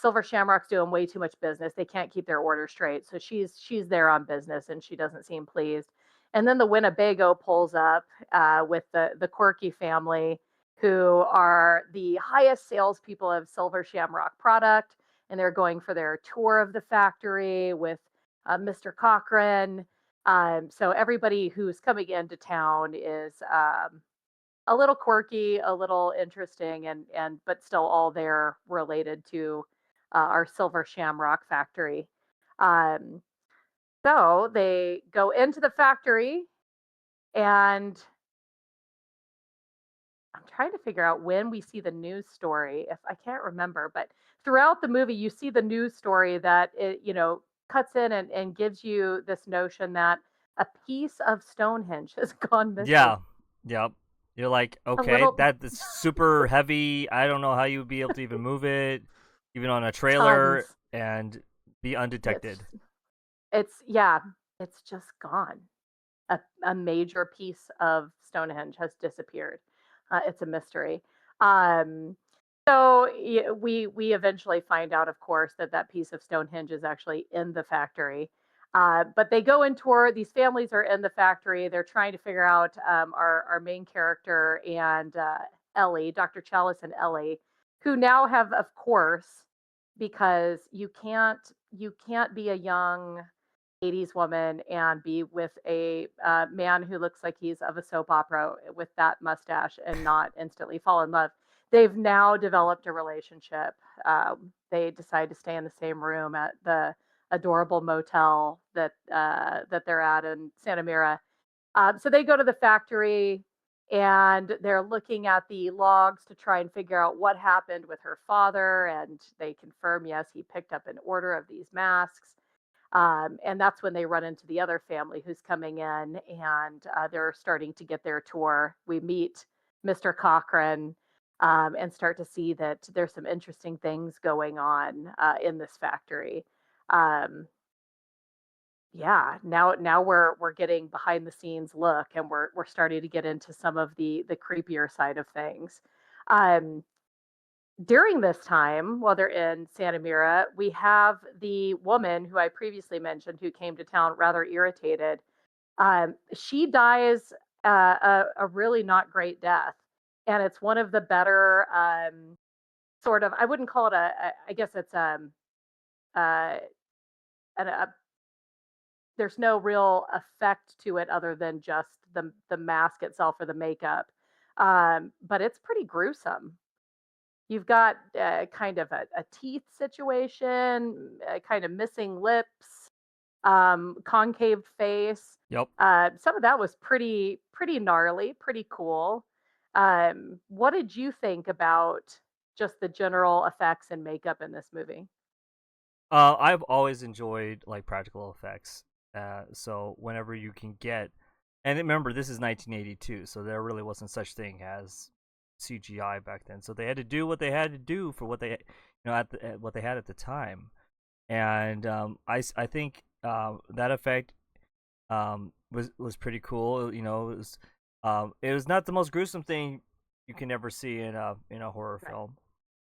[SPEAKER 2] Silver Shamrock's doing way too much business. They can't keep their order straight. So she's there on business, and she doesn't seem pleased. And then the Winnebago pulls up with the Quirky family, who are the highest salespeople of Silver Shamrock product, and they're going for their tour of the factory with Mr. Cochran. So everybody who's coming into town is a little quirky, a little interesting, and but still all there related to our Silver Shamrock factory. Um, so they go into the factory, and I'm trying to figure out when we see the news story. If I can't remember, but throughout the movie, you see the news story that it cuts in and gives you this notion that a piece of Stonehenge has gone missing.
[SPEAKER 1] Yeah. Yep. You're like,
[SPEAKER 2] A
[SPEAKER 1] okay,
[SPEAKER 2] little
[SPEAKER 1] that is super heavy. I don't know how you would be able to even move it, even on a trailer,
[SPEAKER 2] tons.
[SPEAKER 1] and be
[SPEAKER 2] It's
[SPEAKER 1] undetected.
[SPEAKER 2] It's yeah, it's just gone. A major piece of Stonehenge has disappeared. It's a mystery. Um, so we eventually find out, of course, that that piece of Stonehenge is actually in the factory. But they go and tour. These families are in the factory. They're trying to figure out our main character and Ellie, Dr. Chalice and Ellie. who now have, of course, because you can't be a young 80s woman and be with a man who looks like he's of a soap opera with that mustache and not instantly fall in love. They've now developed a relationship. They decide to stay in the same room at the adorable motel that they're at in Santa Mira. So they go to the factory and they're looking at the logs to try and figure out what happened with her father. And they confirm, yes, he picked up an order of these masks. And that's when they run into the other family who's coming in, and they're starting to get their tour. We meet Mr. Cochran and start to see that there's some interesting things going on in this factory. Um, yeah, now we're getting behind the scenes look, and we're starting to get into some of the creepier side of things. Um, During this time, while they're in Santa Mira, we have the woman who I previously mentioned who came to town rather irritated. She dies a really not great death, and it's one of the better sort of. I wouldn't call it I guess it's uh, a there's no real effect to it other than just the mask itself or the makeup. But it's pretty gruesome. You've got kind of a teeth situation, kind of missing lips, concave face.
[SPEAKER 1] Yep.
[SPEAKER 2] Some of that was pretty gnarly, pretty cool. What did you think about just the general effects and makeup in this movie?
[SPEAKER 1] I've always enjoyed like practical effects. So whenever you can get, and remember this is 1982, so there really wasn't such thing as CGI back then. So they had to do what they had to do for what they, at what they had at the time. And I think that effect was pretty cool. It was not the most gruesome thing you can ever see in a horror
[SPEAKER 2] Right.
[SPEAKER 1] film,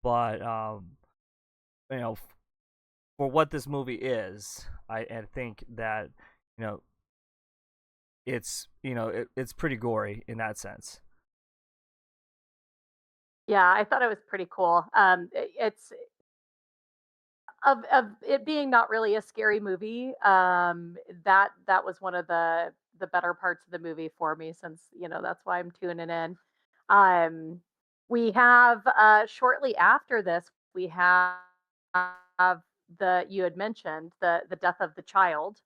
[SPEAKER 1] but you know for what this movie is, I think that you know it's pretty gory in that sense.
[SPEAKER 2] Yeah, I thought it was pretty cool. It's of it being not really a scary movie. That was one of the better parts of the movie for me, since that's why I'm tuning in. Um, we have shortly after this, we have the you had mentioned the death of the child,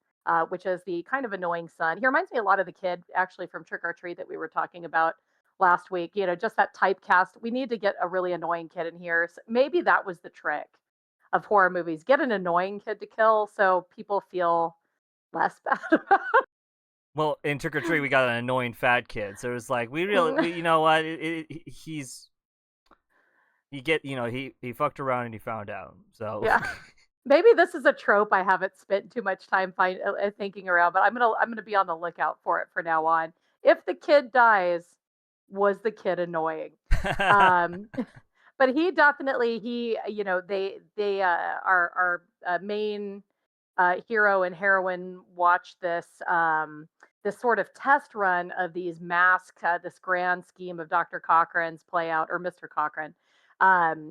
[SPEAKER 2] which is the kind of annoying son. He reminds me a lot of the kid actually from Trick or Treat that we were talking about last week. Just that typecast. We need to get a really annoying kid in here. So maybe that was the trick of horror movies. Get an annoying kid to kill so people feel less bad about
[SPEAKER 1] Well, in Trick or Treat, we got an annoying fat kid, so it was like you know what, he fucked around and he found out. So
[SPEAKER 2] Yeah. Maybe this is a trope I haven't spent too much time thinking around, but I'm gonna be on the lookout for it for now on. If the kid dies, was the kid annoying? Um, but he definitely they our main hero and heroine watch this sort of test run of these masks, this grand scheme of Dr. Cochran's play out, or Mr. Cochran,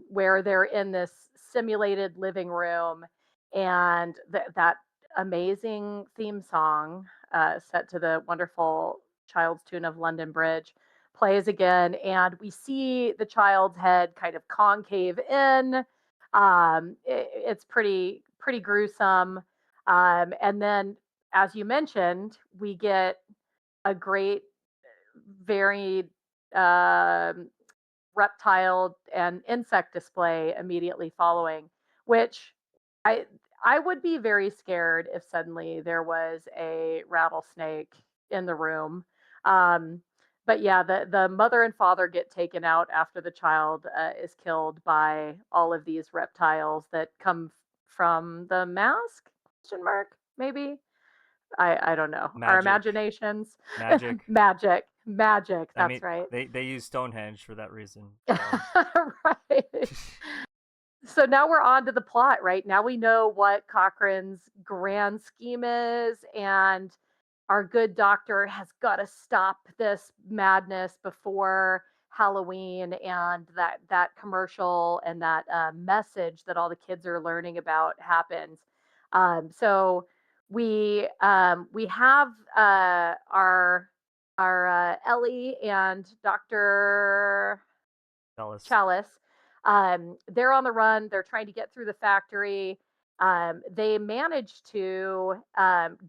[SPEAKER 2] where they're in this simulated living room, and that amazing theme song set to the wonderful child's tune of London Bridge plays again, and we see the child's head kind of concave in. It's pretty gruesome. And then, as you mentioned, we get a great, varied um, reptile and insect display immediately following, which I I would be very scared if suddenly there was a rattlesnake in the room. Um, but yeah, the mother and father get taken out after the child is killed by all of these reptiles that come from the mask? Question mark? Maybe I don't know. Our
[SPEAKER 1] magic,
[SPEAKER 2] imaginations,
[SPEAKER 1] magic.
[SPEAKER 2] magic.
[SPEAKER 1] I
[SPEAKER 2] That's
[SPEAKER 1] mean,
[SPEAKER 2] right.
[SPEAKER 1] they use Stonehenge for that reason. So
[SPEAKER 2] Right. So now we're on to the plot, right? Now we know what Cochrane's grand scheme is, and our good doctor has got to stop this madness before Halloween and that commercial and that message that all the kids are learning about happens. So we have our Ellie and Dr.
[SPEAKER 1] Jealous.
[SPEAKER 2] Chalice. They're on the run. They're trying to get through the factory. They managed to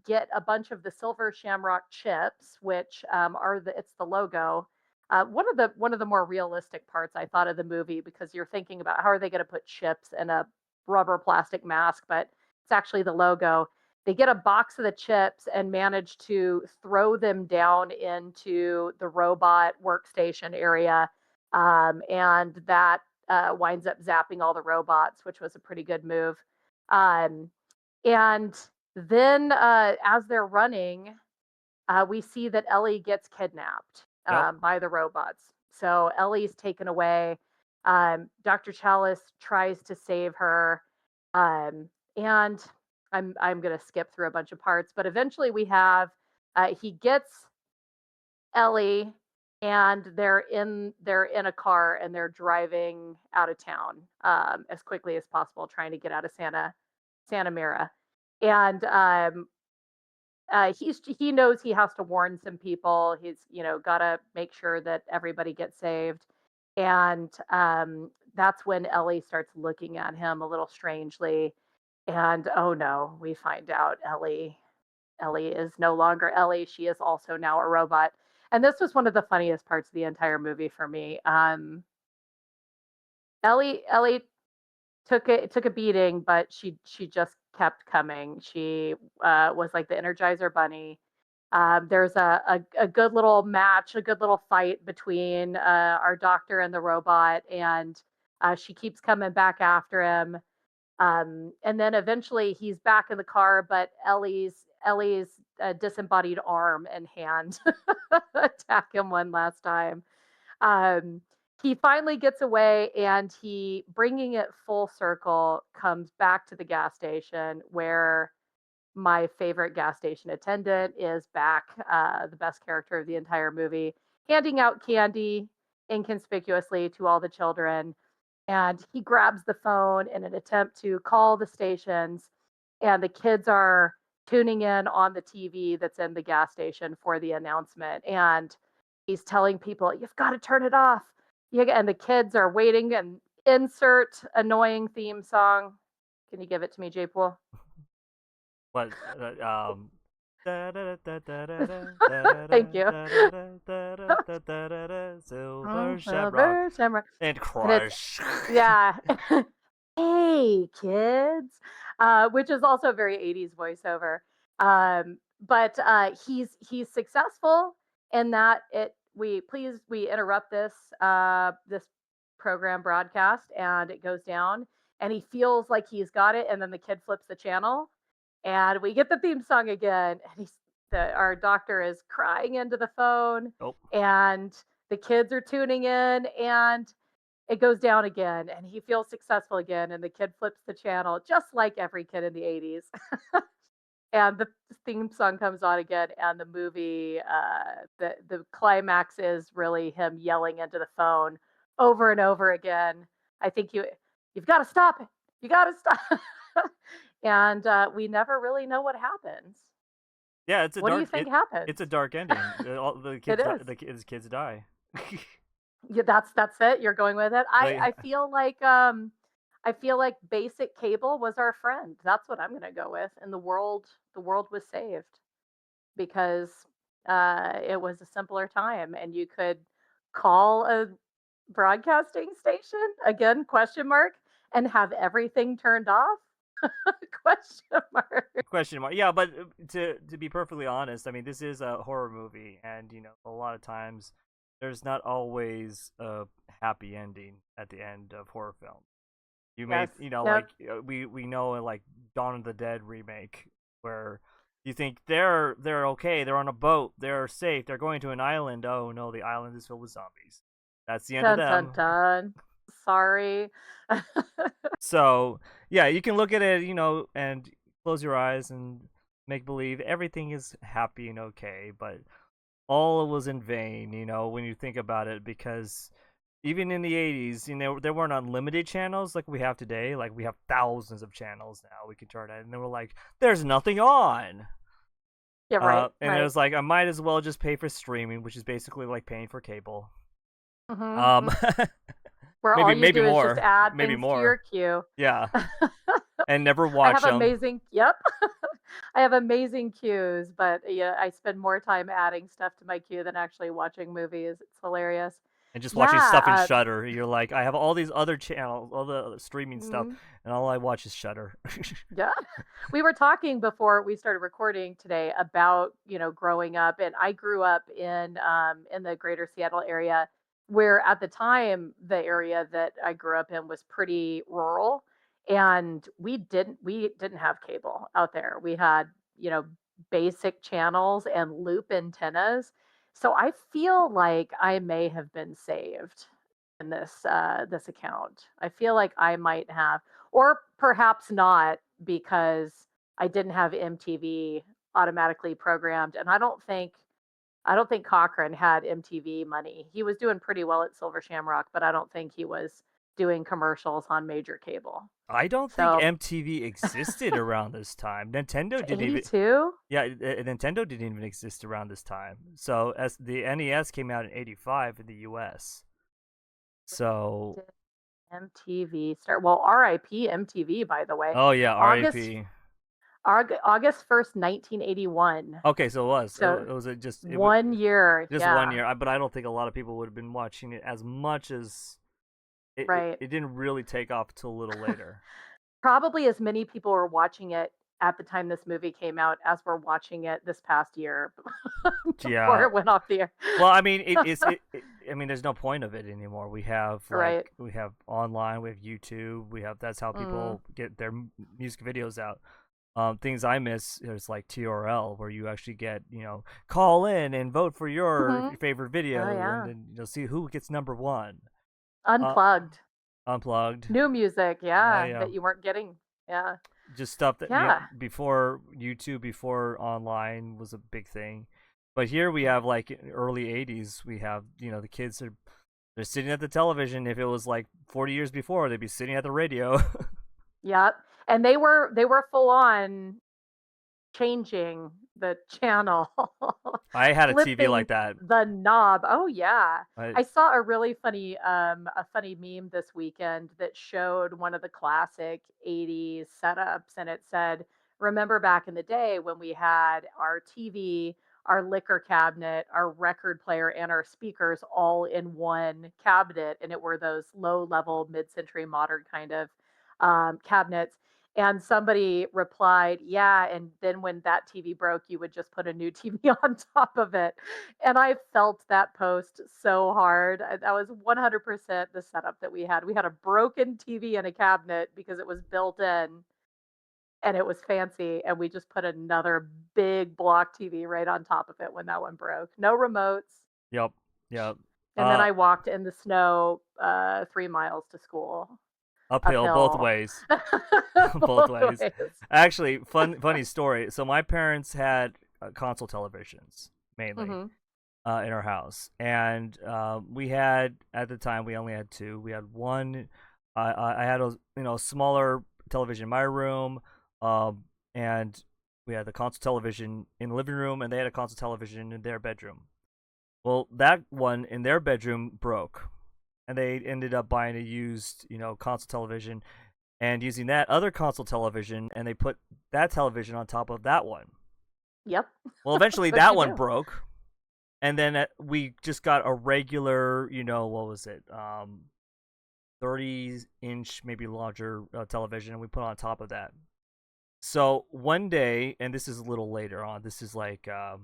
[SPEAKER 2] get a bunch of the silver shamrock chips, which are it's the logo. One of the more realistic parts I thought of the movie, because you're thinking about how are they going to put chips in a rubber plastic mask, but it's actually the logo. They get a box of the chips and manage to throw them down into the robot workstation area, and that winds up zapping all the robots, which was a pretty good move. Um, and then as they're running, we see that Ellie gets kidnapped
[SPEAKER 1] Yep.
[SPEAKER 2] by the robots. So Ellie's taken away. Dr. Chalice tries to save her, and I'm gonna skip through a bunch of parts, but eventually we have he gets Ellie, and they're in a car and they're driving out of town as quickly as possible, trying to get out of Santa Mira. And he knows he has to warn some people. He's got to make sure that everybody gets saved, and that's when Ellie starts looking at him a little strangely. And oh no, we find out Ellie is no longer Ellie. She is also now a robot. And this was one of the funniest parts of the entire movie for me. Ellie took a beating, but she just kept coming. She was like the Energizer Bunny. There's a good little match, a good little fight between our doctor and the robot, and she keeps coming back after him. And then eventually he's back in the car, but Ellie's disembodied arm and hand attack him one last time. Um, he finally gets away, and he, bringing it full circle, comes back to the gas station where my favorite gas station attendant is back, the best character of the entire movie, handing out candy inconspicuously to all the children. And he grabs the phone in an attempt to call the stations, and the kids are tuning in on the TV that's in the gas station for the announcement. And he's telling people, "You've got to turn it off." And the kids are waiting, and insert annoying theme song. Can you give it to me, JPOOL?
[SPEAKER 1] What?
[SPEAKER 2] Thank you.
[SPEAKER 1] Silver Shamrock
[SPEAKER 2] Silver Shamrock.
[SPEAKER 1] and
[SPEAKER 2] And it's,
[SPEAKER 1] Crush.
[SPEAKER 2] yeah. Hey, kids, which is also a very 80s voiceover. But he's successful in that we interrupt this program broadcast, and it goes down, and he feels like he's got it, and then the kid flips the channel, and we get the theme song again, and our doctor is crying into the phone,
[SPEAKER 1] Nope.
[SPEAKER 2] and the kids are tuning in, and it goes down again, and he feels successful again, and the kid flips the channel just like every kid in the 80s. And the theme song comes on again, and the movie, the climax is really him yelling into the phone over and over again. I think you've got to stop it. You got to stop. And we never really know what happens.
[SPEAKER 1] Yeah, it's a
[SPEAKER 2] What do you
[SPEAKER 1] dark.
[SPEAKER 2] think happens?
[SPEAKER 1] It's a dark ending. All the
[SPEAKER 2] It
[SPEAKER 1] kids,
[SPEAKER 2] is.
[SPEAKER 1] the kids die.
[SPEAKER 2] Yeah, that's it. You're going with it. I
[SPEAKER 1] Like,
[SPEAKER 2] I feel like I feel like basic cable was our friend. That's what I'm gonna go with. And the world was saved because it was a simpler time, and you could call a broadcasting station again, question mark, and have everything turned off. Question mark.
[SPEAKER 1] question mark. Yeah, but to be perfectly honest, I mean, this is a horror movie, and a lot of times there's not always a happy ending at the end of horror film. You may,
[SPEAKER 2] Yes.
[SPEAKER 1] like
[SPEAKER 2] Yep.
[SPEAKER 1] we know in like Dawn of the Dead remake, where you think they're okay, they're on a boat, they're safe, they're going to an island. Oh no, the island is filled with zombies. That's the end of
[SPEAKER 2] Dun dun
[SPEAKER 1] them.
[SPEAKER 2] dun. Sorry.
[SPEAKER 1] So yeah, you can look at it, and close your eyes and make believe everything is happy and okay, but all was in vain, when you think about it, because even in the 80s, there weren't unlimited channels like we have today. Like, we have thousands of channels now we can turn at, and they were like, there's nothing on.
[SPEAKER 2] Yeah, right,
[SPEAKER 1] And it
[SPEAKER 2] right.
[SPEAKER 1] was like, I might as well just pay for streaming, which is basically like paying for cable.
[SPEAKER 2] Hmm.
[SPEAKER 1] Um,
[SPEAKER 2] Where all
[SPEAKER 1] maybe
[SPEAKER 2] you
[SPEAKER 1] maybe
[SPEAKER 2] do is just
[SPEAKER 1] more,
[SPEAKER 2] add
[SPEAKER 1] maybe
[SPEAKER 2] things to your
[SPEAKER 1] more.
[SPEAKER 2] queue.
[SPEAKER 1] Yeah, and never
[SPEAKER 2] I
[SPEAKER 1] watch
[SPEAKER 2] have
[SPEAKER 1] them,
[SPEAKER 2] amazing, yep. I have amazing queues, but yeah, I spend more time adding stuff to my queue than actually watching movies. It's hilarious.
[SPEAKER 1] and just watching
[SPEAKER 2] Yeah,
[SPEAKER 1] stuff in Shutter. You're like, I have all these other channels, all the other streaming stuff,
[SPEAKER 2] mhm,
[SPEAKER 1] and all I watch is Shutter.
[SPEAKER 2] yeah. We were talking before we started recording today about, growing up, and I grew up in the greater Seattle area, where at the time the area that I grew up in was pretty rural, and we didn't have cable out there. We had, basic channels and loop antennas. So I feel like I may have been saved in this account. I feel like I might have, or perhaps not, because I didn't have MTV automatically programmed, and I don't think Cochran had MTV money. He was doing pretty well at Silver Shamrock, but I don't think he was doing commercials on major cable.
[SPEAKER 1] I don't think
[SPEAKER 2] So
[SPEAKER 1] MTV existed around this time. Nintendo didn't even.
[SPEAKER 2] 82.
[SPEAKER 1] Yeah, Nintendo didn't even exist around this time. So as the NES came out in '85 in the U.S. So,
[SPEAKER 2] Did MTV start? Well, RIP MTV, by the way.
[SPEAKER 1] oh yeah,
[SPEAKER 2] August
[SPEAKER 1] R.A.P.
[SPEAKER 2] August 1st, 1981.
[SPEAKER 1] Okay, so it was.
[SPEAKER 2] So
[SPEAKER 1] It was it was
[SPEAKER 2] 1 year,
[SPEAKER 1] just one
[SPEAKER 2] yeah,
[SPEAKER 1] year. But I don't think a lot of people would have been watching it as much as
[SPEAKER 2] right.
[SPEAKER 1] it didn't really take off till a little later.
[SPEAKER 2] Probably as many people were watching it at the time this movie came out as were watching it this past year before
[SPEAKER 1] Yeah.
[SPEAKER 2] it went off the air.
[SPEAKER 1] Well, I mean, I mean, there's no point of it anymore. We have
[SPEAKER 2] Right.
[SPEAKER 1] we have online, we have YouTube, we have that's how
[SPEAKER 2] Mm.
[SPEAKER 1] people get their music videos out. Things I miss is like TRL, where you actually get, call in and vote for your
[SPEAKER 2] Hmm.
[SPEAKER 1] favorite
[SPEAKER 2] Oh
[SPEAKER 1] video, and
[SPEAKER 2] yeah.
[SPEAKER 1] then you'll see who gets number one. Uh,
[SPEAKER 2] Unplugged.
[SPEAKER 1] Unplugged.
[SPEAKER 2] New music, yeah,
[SPEAKER 1] Yeah,
[SPEAKER 2] that you weren't getting. Yeah.
[SPEAKER 1] just stuff that,
[SPEAKER 2] Yeah.
[SPEAKER 1] before YouTube, before online was a big thing. But here we have, like, in early '80s, we have, the kids are they're sitting at the television. If it was like 40 years before, they'd be sitting at the radio.
[SPEAKER 2] Yep. And they were full on changing the channel,
[SPEAKER 1] I had a TV like
[SPEAKER 2] flipping
[SPEAKER 1] that.
[SPEAKER 2] the knob. Oh yeah.
[SPEAKER 1] I
[SPEAKER 2] I saw a funny meme this weekend that showed one of the classic 80s setups, and it said, "Remember back in the day when we had our TV, our liquor cabinet, our record player and our speakers all in one cabinet, and it were those low-level mid-century modern kind of cabinets." And somebody replied, "Yeah, and then when that TV broke, you would just put a new TV on top of it." And I felt that post so hard. That was 100% the setup that we had. We had a broken TV in a cabinet because it was built in and it was fancy, and we just put another big block TV right on top of it when that one broke. No remotes.
[SPEAKER 1] Yep, yep.
[SPEAKER 2] And then
[SPEAKER 1] Uh,
[SPEAKER 2] I walked in the snow 3 miles to school
[SPEAKER 1] Uphill both
[SPEAKER 2] uphill.
[SPEAKER 1] ways. Both
[SPEAKER 2] Both
[SPEAKER 1] ways.
[SPEAKER 2] ways.
[SPEAKER 1] Actually, funny story. So my parents had console televisions mainly
[SPEAKER 2] Hmm.
[SPEAKER 1] in our house, and we had, at the time, we only had two. We had one. I had a, smaller television in my room, and we had the console television in the living room, and they had a console television in their bedroom. Well, that one in their bedroom broke, and they ended up buying a used, console television, and using that other console television, and they put that television on top of that one.
[SPEAKER 2] Yep.
[SPEAKER 1] Well, eventually
[SPEAKER 2] That's what
[SPEAKER 1] that
[SPEAKER 2] you
[SPEAKER 1] one
[SPEAKER 2] do.
[SPEAKER 1] broke, and then we just got a regular, what was it, 30-inch, maybe larger television, and we put on top of that. So one day, and this is a little later on. This is like, I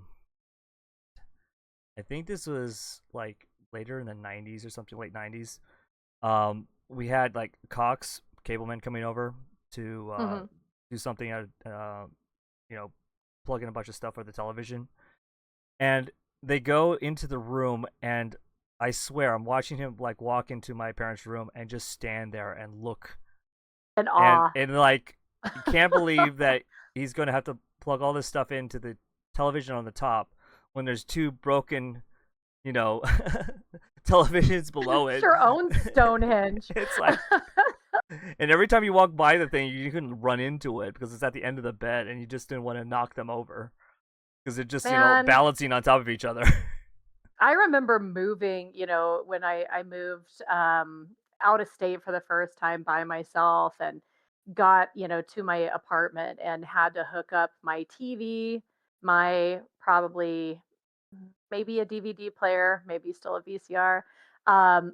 [SPEAKER 1] think this was like later in the '90s or something, late '90s. We had like Cox cablemen coming over to
[SPEAKER 2] Mhm.
[SPEAKER 1] do something at, you know, plug in a bunch of stuff for the television, and they go into the room, and I swear I'm watching him like walk into my parents' room and just stand there and look,
[SPEAKER 2] And
[SPEAKER 1] and
[SPEAKER 2] awe.
[SPEAKER 1] like, you can't believe that he's going to have to plug all this stuff into the television on the top, when there's two broken, you know, televisions below
[SPEAKER 2] It's
[SPEAKER 1] it.
[SPEAKER 2] your own Stonehenge.
[SPEAKER 1] It's like, and every time you walk by the thing, you couldn't run into it because it's at the end of the bed, and you just didn't want to knock them over because they're just
[SPEAKER 2] Man,
[SPEAKER 1] balancing on top of each other.
[SPEAKER 2] I remember moving, when I moved out of state for the first time by myself and got, to my apartment and had to hook up my TV, my probably maybe a DVD player, maybe still a VCR,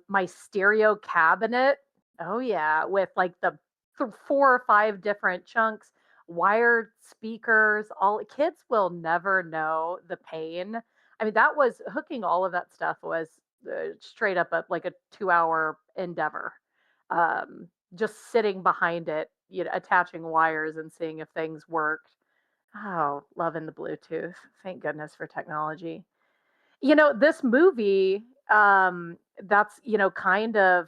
[SPEAKER 2] my stereo cabinet. Oh yeah, with like the 4 or 5 different chunks, wired speakers. All kids will never know the pain. I mean, that was hooking all of that stuff was straight up like a 2 hour endeavor. Just sitting behind it, attaching wires and seeing if things worked. Oh, loving the Bluetooth. Thank goodness for technology. This movie, that's, kind of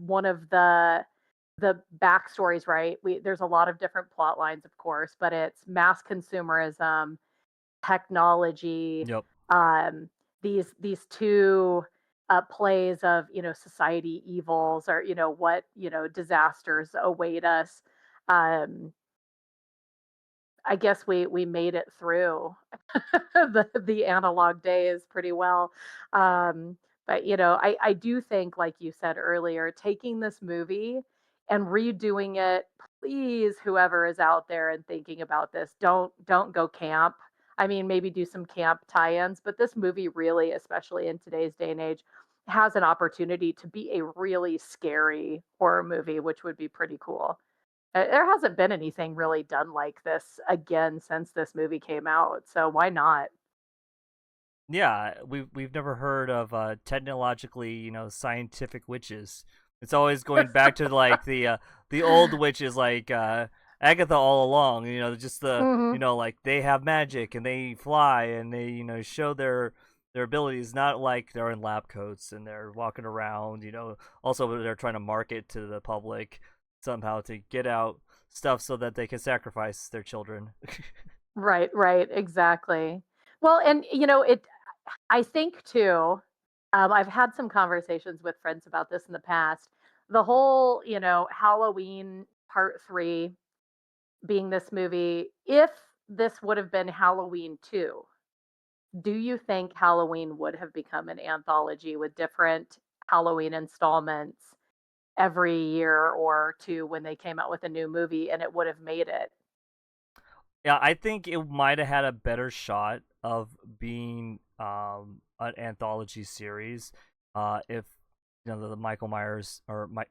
[SPEAKER 2] one of the backstories, right? There's a lot of different plot lines, of course, but it's mass consumerism, technology,
[SPEAKER 1] Yep.
[SPEAKER 2] um, these two plays of society evils or what disasters await us. Um, I guess we made it through the analog days pretty well. Um, but I do think, like you said earlier, taking this movie and redoing it, please, whoever is out there and thinking about this, don't go camp. I mean, maybe do some camp tie-ins, but this movie really, especially in today's day and age, has an opportunity to be a really scary horror movie, which would be pretty cool. There hasn't been anything really done like this again since this movie came out, so why not?
[SPEAKER 1] Yeah, we've never heard of technologically, scientific witches. It's always going back to like the old witches, like Agatha all along. Just
[SPEAKER 2] Mhm.
[SPEAKER 1] like they have magic and they fly and they show their abilities. Not like they're in lab coats and they're walking around. Also they're trying to market to the public somehow to get out stuff so that they can sacrifice their children.
[SPEAKER 2] Right, right, exactly. Well, and, I think too, I've had some conversations with friends about this in the past. The whole, Halloween Part 3 being this movie, if this would have been Halloween 2, do you think Halloween would have become an anthology with different Halloween installments every year or 2 when they came out with a new movie and it would have made it?
[SPEAKER 1] Yeah, I think it might have had a better shot of being an anthology series if the Michael Myers or Mike,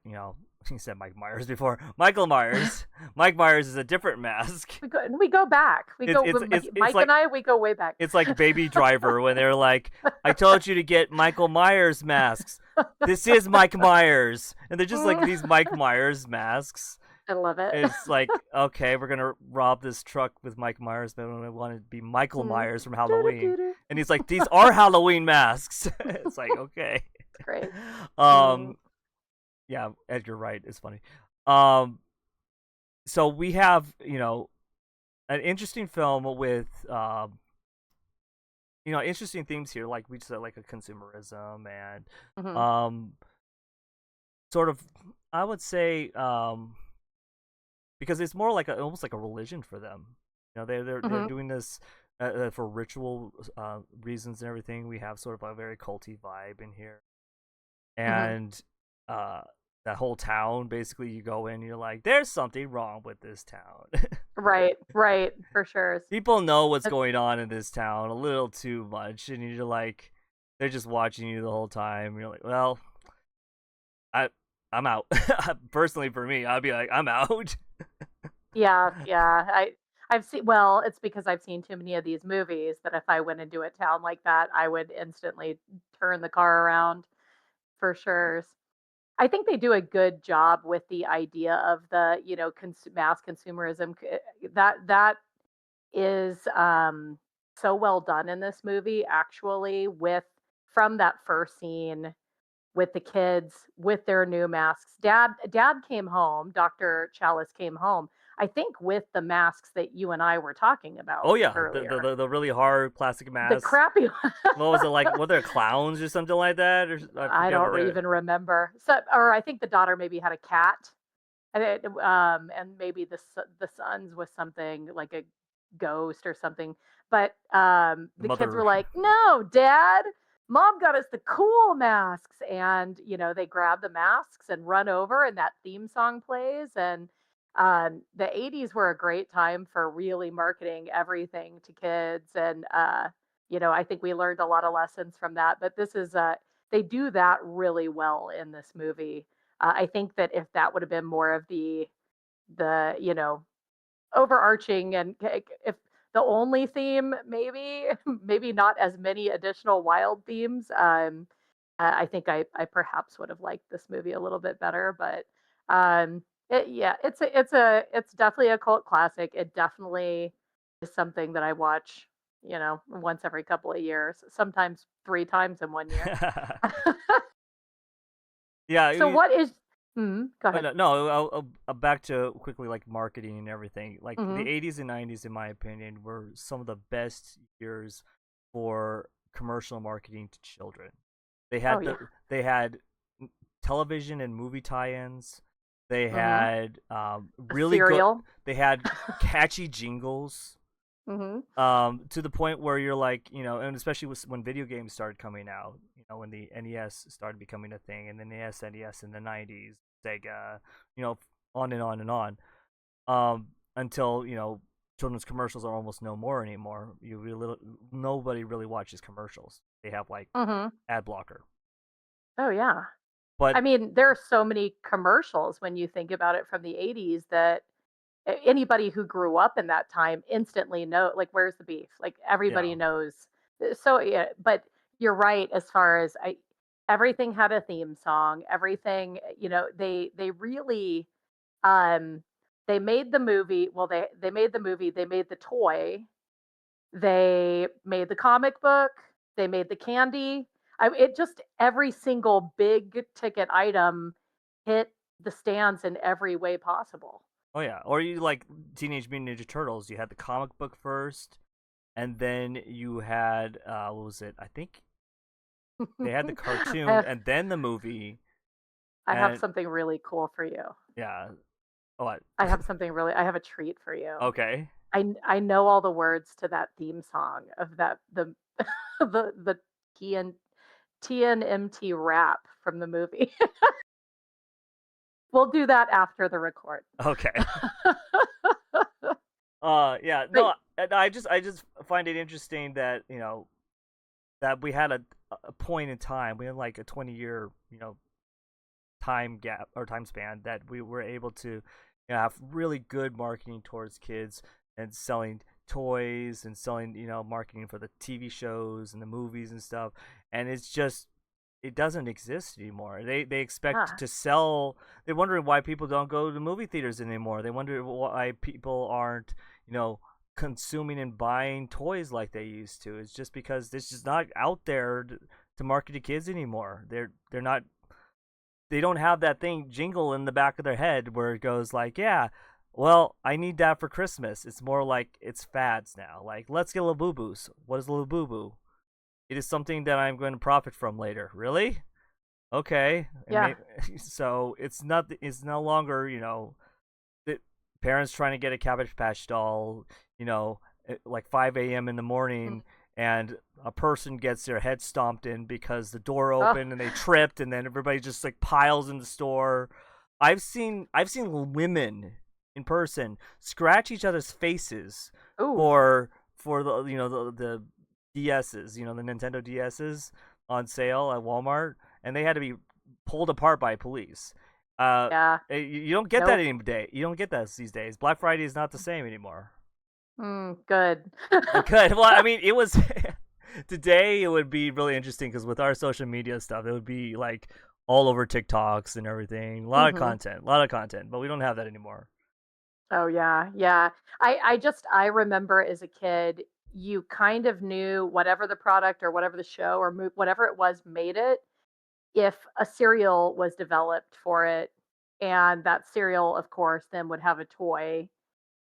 [SPEAKER 1] he said Mike Myers before. Michael Myers. Mike Myers is a different mask.
[SPEAKER 2] We go back. We
[SPEAKER 1] It's
[SPEAKER 2] go
[SPEAKER 1] it's it's it's
[SPEAKER 2] Mike
[SPEAKER 1] like
[SPEAKER 2] and I, we go way back.
[SPEAKER 1] it's like Baby Driver when they're like, "I told you to get Michael Myers masks. This is Mike Myers." And they're just like these Mike Myers masks.
[SPEAKER 2] I love it.
[SPEAKER 1] It's like, okay, we're gonna rob this truck with Mike Myers, but I want it to be Michael
[SPEAKER 2] Mm.
[SPEAKER 1] Myers from
[SPEAKER 2] Doo
[SPEAKER 1] Halloween.
[SPEAKER 2] doo doo.
[SPEAKER 1] And he's like, these are Halloween masks. It's like, okay.
[SPEAKER 2] It's great. Mm.
[SPEAKER 1] um, yeah, Edgar Wright is funny. Um, so we have, an interesting film with, interesting themes here, like we said, like a consumerism and,
[SPEAKER 2] Mhm.
[SPEAKER 1] um, sort of, I would say, because it's more like almost like a religion for them. They're
[SPEAKER 2] Mhm.
[SPEAKER 1] doing this for ritual reasons and everything. We have sort of a very culty vibe in here,
[SPEAKER 2] Mhm.
[SPEAKER 1] and uh, that whole town. Basically, you go in, you're like, "There's something wrong with this town."
[SPEAKER 2] Right, right, for sure.
[SPEAKER 1] People know what's
[SPEAKER 2] It
[SPEAKER 1] going on in this town a little too much, and you're like, they're just watching you the whole time. You're like, well, I I'm out. Personally, for me, I'd be like, I'm out.
[SPEAKER 2] yeah, yeah. I've seen well, it's because I've seen too many of these movies that if I went into a town like that, I would instantly turn the car around for sure. I think they do a good job with the idea of the, mass consumerism. That is so well done in this movie, actually, with from that first scene with the kids with their new masks. Dad came home. Dr. Chalice came home. I think with the masks that you and I were talking
[SPEAKER 1] Oh
[SPEAKER 2] about
[SPEAKER 1] yeah,
[SPEAKER 2] earlier.
[SPEAKER 1] the really hard plastic
[SPEAKER 2] The
[SPEAKER 1] masks.
[SPEAKER 2] crappy
[SPEAKER 1] What was it like? Were there clowns or something like that? Or I
[SPEAKER 2] I
[SPEAKER 1] forget what
[SPEAKER 2] don't
[SPEAKER 1] they're.
[SPEAKER 2] even remember. So, or I think the daughter maybe had a cat, and maybe the sons was something like a ghost or something. But
[SPEAKER 1] The
[SPEAKER 2] the kids were
[SPEAKER 1] mother.
[SPEAKER 2] like, "No, Dad, Mom got us the cool masks," and they grab the masks and run over, and that theme song plays. And the '80s were a great time for really marketing everything to kids, and I think we learned a lot of lessons from that. But this is they do that really well in this movie. I think that if that would have been more of the overarching, and if the only theme, maybe maybe not as many additional wild themes. I think I perhaps would have liked this movie a little bit better, but yeah, it's definitely a cult classic. It definitely is something that I watch, once every couple of years, sometimes 3 times in one year.
[SPEAKER 1] Yeah.
[SPEAKER 2] So what is? Go
[SPEAKER 1] Oh,
[SPEAKER 2] ahead.
[SPEAKER 1] no, back to quickly like marketing and everything. Like the
[SPEAKER 2] Hmm.
[SPEAKER 1] 80s and 90s, in my opinion, were some of the best years for commercial marketing to children. They
[SPEAKER 2] Oh
[SPEAKER 1] had
[SPEAKER 2] yeah.
[SPEAKER 1] they had television and movie tie-ins. They
[SPEAKER 2] Hmm.
[SPEAKER 1] had
[SPEAKER 2] A
[SPEAKER 1] really good.
[SPEAKER 2] cereal.
[SPEAKER 1] They had catchy jingles.
[SPEAKER 2] Hmm.
[SPEAKER 1] To the point where you're like, and especially when video games started coming out, when the NES started becoming a thing, and then the SNES in the 90s, Sega, you know, on and on and on, until, children's commercials are almost no more anymore. Nobody really watches commercials. They have like
[SPEAKER 2] Hmm.
[SPEAKER 1] ad blocker.
[SPEAKER 2] Oh yeah.
[SPEAKER 1] But
[SPEAKER 2] I mean, there are so many commercials when you think about it from the '80s that anybody who grew up in that time instantly know, like, where's the beef? Like
[SPEAKER 1] yeah,
[SPEAKER 2] everybody knows. So yeah, but you're right as far as everything had a theme song. Everything, they really um they made the movie. Well, they made the movie, they made the toy, they made the comic book, they made the candy. It just every single big ticket item hit the stands in every way possible.
[SPEAKER 1] oh yeah, or you like Teenage Mutant Ninja Turtles. You had the comic book first, and then you had what was it? I think they had the
[SPEAKER 2] I
[SPEAKER 1] cartoon
[SPEAKER 2] have,
[SPEAKER 1] and then the movie.
[SPEAKER 2] I have
[SPEAKER 1] And
[SPEAKER 2] something really cool for you.
[SPEAKER 1] yeah, what?
[SPEAKER 2] I have a treat for you.
[SPEAKER 1] Okay.
[SPEAKER 2] I know all the words to that theme song of that the the TN, TNMT rap from the movie. We'll do that after the record.
[SPEAKER 1] Okay. Yeah,
[SPEAKER 2] But
[SPEAKER 1] no, I just find it interesting that, that we had a point in time, we had like a 20-year, time gap or time span that we were able to, have really good marketing towards kids and selling toys and selling, marketing for the TV shows and the movies and stuff. And it's just, it doesn't exist anymore. They expect
[SPEAKER 2] yeah,
[SPEAKER 1] to sell. They're wondering why people don't go to movie theaters anymore. They wonder why people aren't, consuming and buying toys like they used to. It's just because this is not out there to market to kids anymore. They're not. They don't have that thing jingle in the back of their head where it goes like, yeah, well, I need that for Christmas. It's more like it's fads now. Like, let's get Labubu's. What is Labubu? It is something that I'm going to profit from later. Really? Okay.
[SPEAKER 2] yeah.
[SPEAKER 1] So it's not. It's no longer, the parents trying to get a Cabbage Patch doll. At like 5 a.m. in the
[SPEAKER 2] Mm.
[SPEAKER 1] morning, and a person gets their head stomped in because the door
[SPEAKER 2] Oh,
[SPEAKER 1] opened and they tripped, and then everybody just like piles in the store. I've seen women in person scratch each other's faces
[SPEAKER 2] ooh,
[SPEAKER 1] for the, the DSs, the Nintendo DSs on sale at Walmart, and they had to be pulled apart by police. Uh,
[SPEAKER 2] yeah.
[SPEAKER 1] you don't get that
[SPEAKER 2] Nope.
[SPEAKER 1] any day. You don't get that these days. Black Friday is not the same anymore.
[SPEAKER 2] Good.
[SPEAKER 1] Good. Well, I mean, it was today. It would be really interesting because with our social media stuff, it would be like all over TikToks and everything.
[SPEAKER 2] Hmm.
[SPEAKER 1] A lot of content, but we don't have that anymore.
[SPEAKER 2] Oh yeah, yeah. I remember as a kid, you kind of knew whatever the product or whatever the show or whatever it was made it, if a cereal was developed for it, and that cereal, of course, then would have a toy.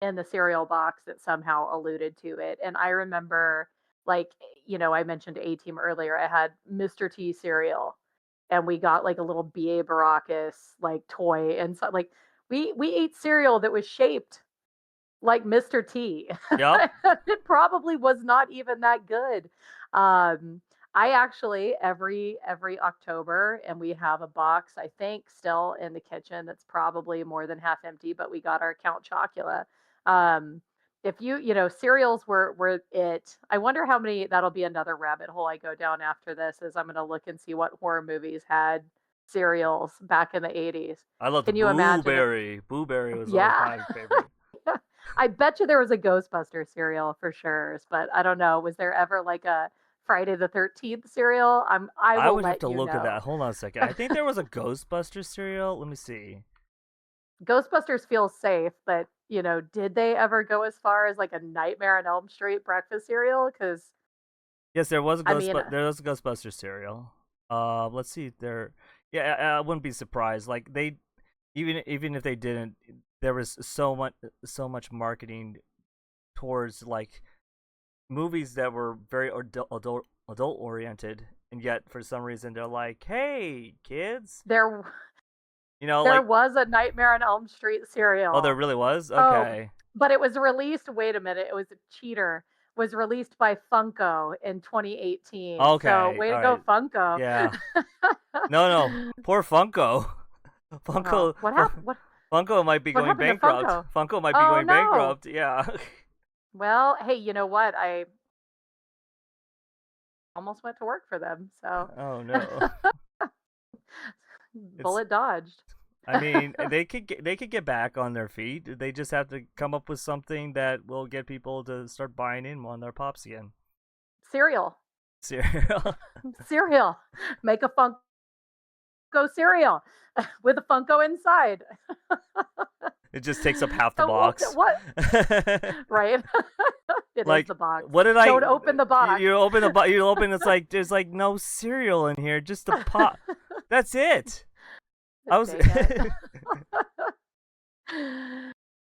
[SPEAKER 2] in the cereal box that somehow alluded to it. And I remember, like, I mentioned A Team earlier. I had Mr. T cereal, and we got like a little BA Baracus like toy, and so like we ate cereal that was shaped like Mr. T.
[SPEAKER 1] Yep.
[SPEAKER 2] It probably was not even that good. Um, I actually every October, and we have a box I think still in the kitchen that's probably more than half empty, but we got our Count Chocula. Um, if cereals were it. I wonder how many. That'll be another rabbit hole I go down after this. Is I'm going to look and see what horror movies had cereals back in the 80s.
[SPEAKER 1] I loved
[SPEAKER 2] Can you imagine if?
[SPEAKER 1] Boo Berry was always
[SPEAKER 2] Yeah.
[SPEAKER 1] my favorite.
[SPEAKER 2] I bet you there was a Ghostbuster cereal for sure, but I don't know. Was there ever like a Friday the 13th cereal? I
[SPEAKER 1] I
[SPEAKER 2] will
[SPEAKER 1] would have
[SPEAKER 2] let
[SPEAKER 1] to
[SPEAKER 2] you
[SPEAKER 1] look at
[SPEAKER 2] know.
[SPEAKER 1] that. Hold on a second. I think there was a Ghostbusters cereal. Let me see.
[SPEAKER 2] Ghostbusters feels safe, but did they ever go as far as like a Nightmare on Elm Street breakfast cereal? Because
[SPEAKER 1] Yes, there was a
[SPEAKER 2] I mean,
[SPEAKER 1] Ghostbusters cereal. Let's see. Yeah, I wouldn't be surprised. Like they, even if they didn't, there was so much marketing towards like movies that were very adult oriented, and yet for some reason they're like, "Hey, kids,"
[SPEAKER 2] there there
[SPEAKER 1] like,
[SPEAKER 2] was a Nightmare on Elm Street
[SPEAKER 1] oh, there
[SPEAKER 2] cereal.
[SPEAKER 1] really was.
[SPEAKER 2] Oh,
[SPEAKER 1] Okay,
[SPEAKER 2] but it was released. Wait a minute, it was a cheater. Was released by Funko in 2018. So
[SPEAKER 1] okay,
[SPEAKER 2] way to
[SPEAKER 1] all
[SPEAKER 2] go,
[SPEAKER 1] right,
[SPEAKER 2] Funko.
[SPEAKER 1] yeah. No, no, poor Funko.
[SPEAKER 2] Oh,
[SPEAKER 1] Funko,
[SPEAKER 2] what happened?
[SPEAKER 1] Funko might be
[SPEAKER 2] What
[SPEAKER 1] going
[SPEAKER 2] happened to
[SPEAKER 1] bankrupt.
[SPEAKER 2] Funko?
[SPEAKER 1] Funko might be
[SPEAKER 2] Oh
[SPEAKER 1] going
[SPEAKER 2] no.
[SPEAKER 1] bankrupt. Yeah.
[SPEAKER 2] Well, hey, you know what? I almost went to work for them, so
[SPEAKER 1] Oh no. It's.
[SPEAKER 2] bullet dodged.
[SPEAKER 1] I mean, they could get back on their feet. They just have to come up with something that will get people to start buying in on their pops again.
[SPEAKER 2] Cereal,
[SPEAKER 1] Cereal.
[SPEAKER 2] cereal. Make a Funko cereal with a Funko inside.
[SPEAKER 1] It just takes up half the
[SPEAKER 2] So
[SPEAKER 1] box.
[SPEAKER 2] what? Right? It is
[SPEAKER 1] Like,
[SPEAKER 2] the box.
[SPEAKER 1] what did I?
[SPEAKER 2] Don't open the box.
[SPEAKER 1] You open the box. You open. It's like there's like no cereal in here. Just a pot. That's it. I was.
[SPEAKER 2] Dang it.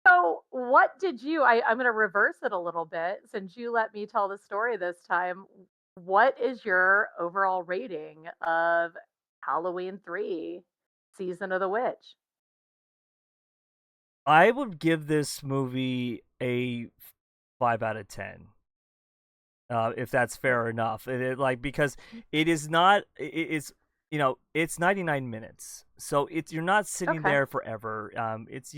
[SPEAKER 2] So, what did you? I'm going to reverse it a little bit since you let me tell the story this time. What is your overall rating of Halloween 3 Season of the Witch?
[SPEAKER 1] I would give this movie a 5 out of 10. If that's fair enough. Like, because it is not. It's, it's 99 minutes, so you're not sitting
[SPEAKER 2] Okay,
[SPEAKER 1] there forever. It's,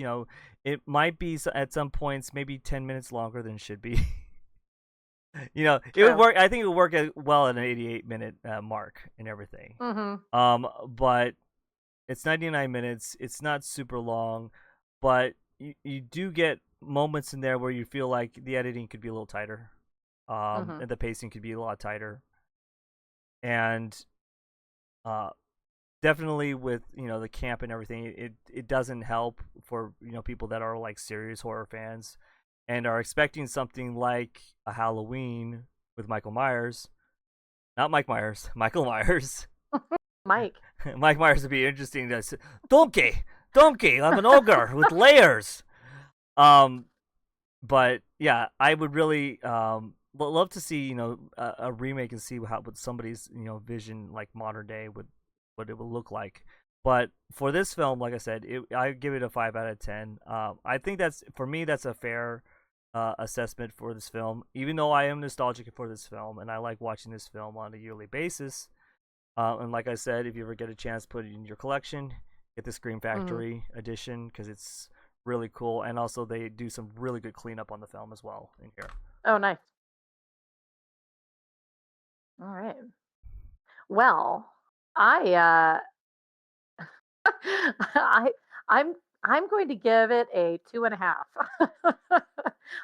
[SPEAKER 1] it might be at some points maybe 10 minutes longer than it should be. It would
[SPEAKER 2] true.
[SPEAKER 1] work. I think it would work well at an 88-minute mark and everything.
[SPEAKER 2] Mm-hmm.
[SPEAKER 1] But it's 99 minutes. It's not super long, but you do get moments in there where you feel like the editing could be a little tighter,
[SPEAKER 2] Mm-hmm.
[SPEAKER 1] and the pacing could be a lot tighter, and uh, definitely with the camp and everything, it doesn't help for people that are like serious horror fans and are expecting something like a Halloween with Michael Myers, not Mike Myers, Michael Myers.
[SPEAKER 2] Mike.
[SPEAKER 1] Mike Myers would be interesting. To say, donkey, I'm an ogre with layers. Um, but yeah, I would really love to see a remake and see how what somebody's vision like modern day would what it would look like. But for this film, like I said, I give it a 5 out of 10. I think that's for me that's a fair assessment for this film. Even though I am nostalgic for this film and I like watching this film on a yearly basis. And like I said, if you ever get a chance, put it in your collection. Get the Scream
[SPEAKER 2] Mm-hmm.
[SPEAKER 1] Factory edition because it's really cool, and also they do some really good cleanup on the film as well in here.
[SPEAKER 2] Oh, nice. All right. Well, I I I'm I'm going to give it a 2.5.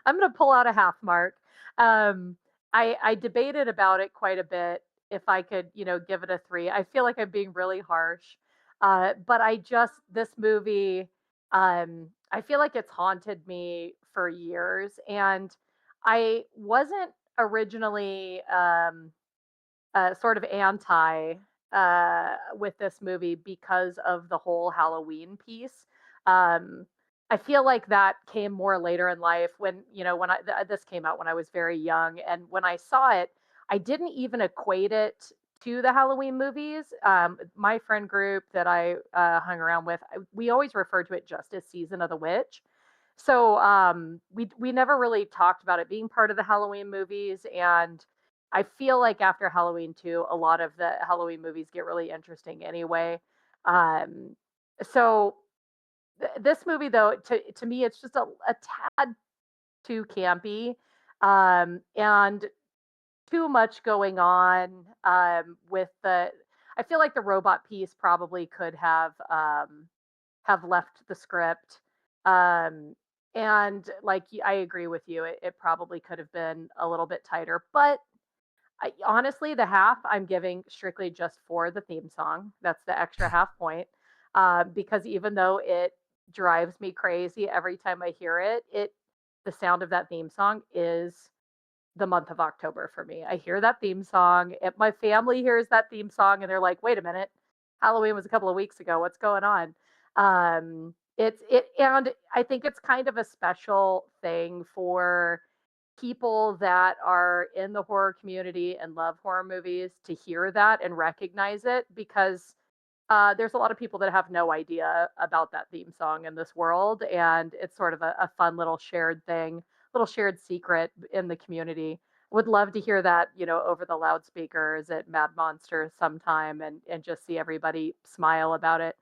[SPEAKER 2] I'm going to pull out a half mark. Um, I debated about it quite a bit if I could, give it a 3. I feel like I'm being really harsh, but this movie, I feel like it's haunted me for years, and I wasn't originally sort of anti with this movie because of the whole Halloween piece. Um, I feel like that came more later in life when, when this came out when I was very young, and when I saw it, I didn't even equate it to the Halloween movies. My friend group that I hung around with, we always referred to it just as Season of the Witch. So we never really talked about it being part of the Halloween movies, and I feel like after Halloween 2, a lot of the Halloween movies get really interesting anyway. Um, so this movie though, to me it's just a tad too campy, and too much going on, with the I feel like the robot piece probably could have left the script, and like I agree with you, it probably could have been a little bit tighter, but honestly, the half I'm giving strictly just for the theme song. That's the extra half point. Because even though it drives me crazy every time I hear it, the sound of that theme song is the month of October for me. I hear that theme song. If my family hears that theme song and they're like, "Wait a minute, Halloween was a couple of weeks ago. What's going on?" And I think it's kind of a special thing for people that are in the horror community and love horror movies to hear that and recognize it, because there's a lot of people that have no idea about that theme song in this world, and it's sort of a fun little shared thing, little shared secret in the community. Would love to hear that, over the loudspeakers at Mad Monster sometime, and just see everybody smile about it.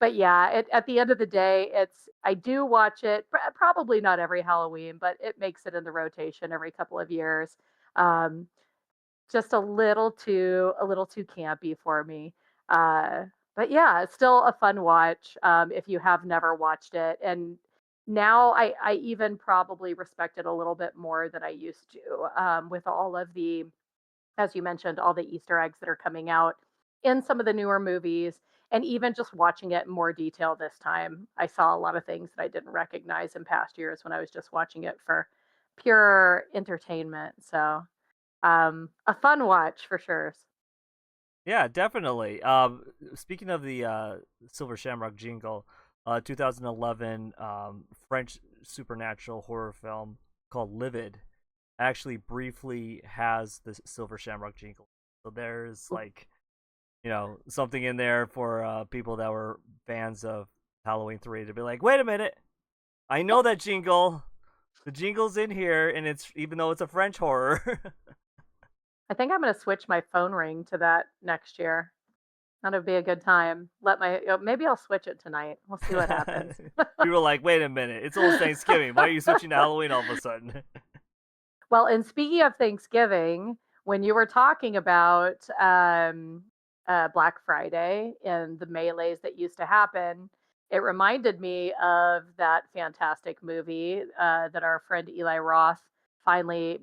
[SPEAKER 2] But yeah, at the end of the day, I do watch it, probably not every Halloween, but it makes it in the rotation every couple of years. Um, just a little too campy for me. Uh, but yeah, it's still a fun watch, if you have never watched it. And now I even probably respect it a little bit more than I used to, with all of the, as you mentioned, all the Easter eggs that are coming out in some of the newer movies. And even just watching it in more detail this time, I saw a lot of things that I didn't recognize in past years when I was just watching it for pure entertainment. So, a fun watch for sure.
[SPEAKER 1] Yeah, definitely. Speaking of the Silver Shamrock jingle, 2011 French supernatural horror film called Livid actually briefly has the Silver Shamrock jingle. So there's like, something in there for people that were fans of Halloween 3 to be like, wait a minute, I know that jingle. The jingle's in here, and it's even though it's a French horror.
[SPEAKER 2] I think I'm going to switch my phone ring to that next year. That'll be a good time. Maybe I'll switch it tonight. We'll see what happens.
[SPEAKER 1] You were like, wait a minute, it's almost Thanksgiving. Why are you switching to Halloween all of a sudden?
[SPEAKER 2] Well, and speaking of Thanksgiving, when you were talking about Black Friday and the melees that used to happen, it reminded me of that fantastic movie that our friend Eli Roth finally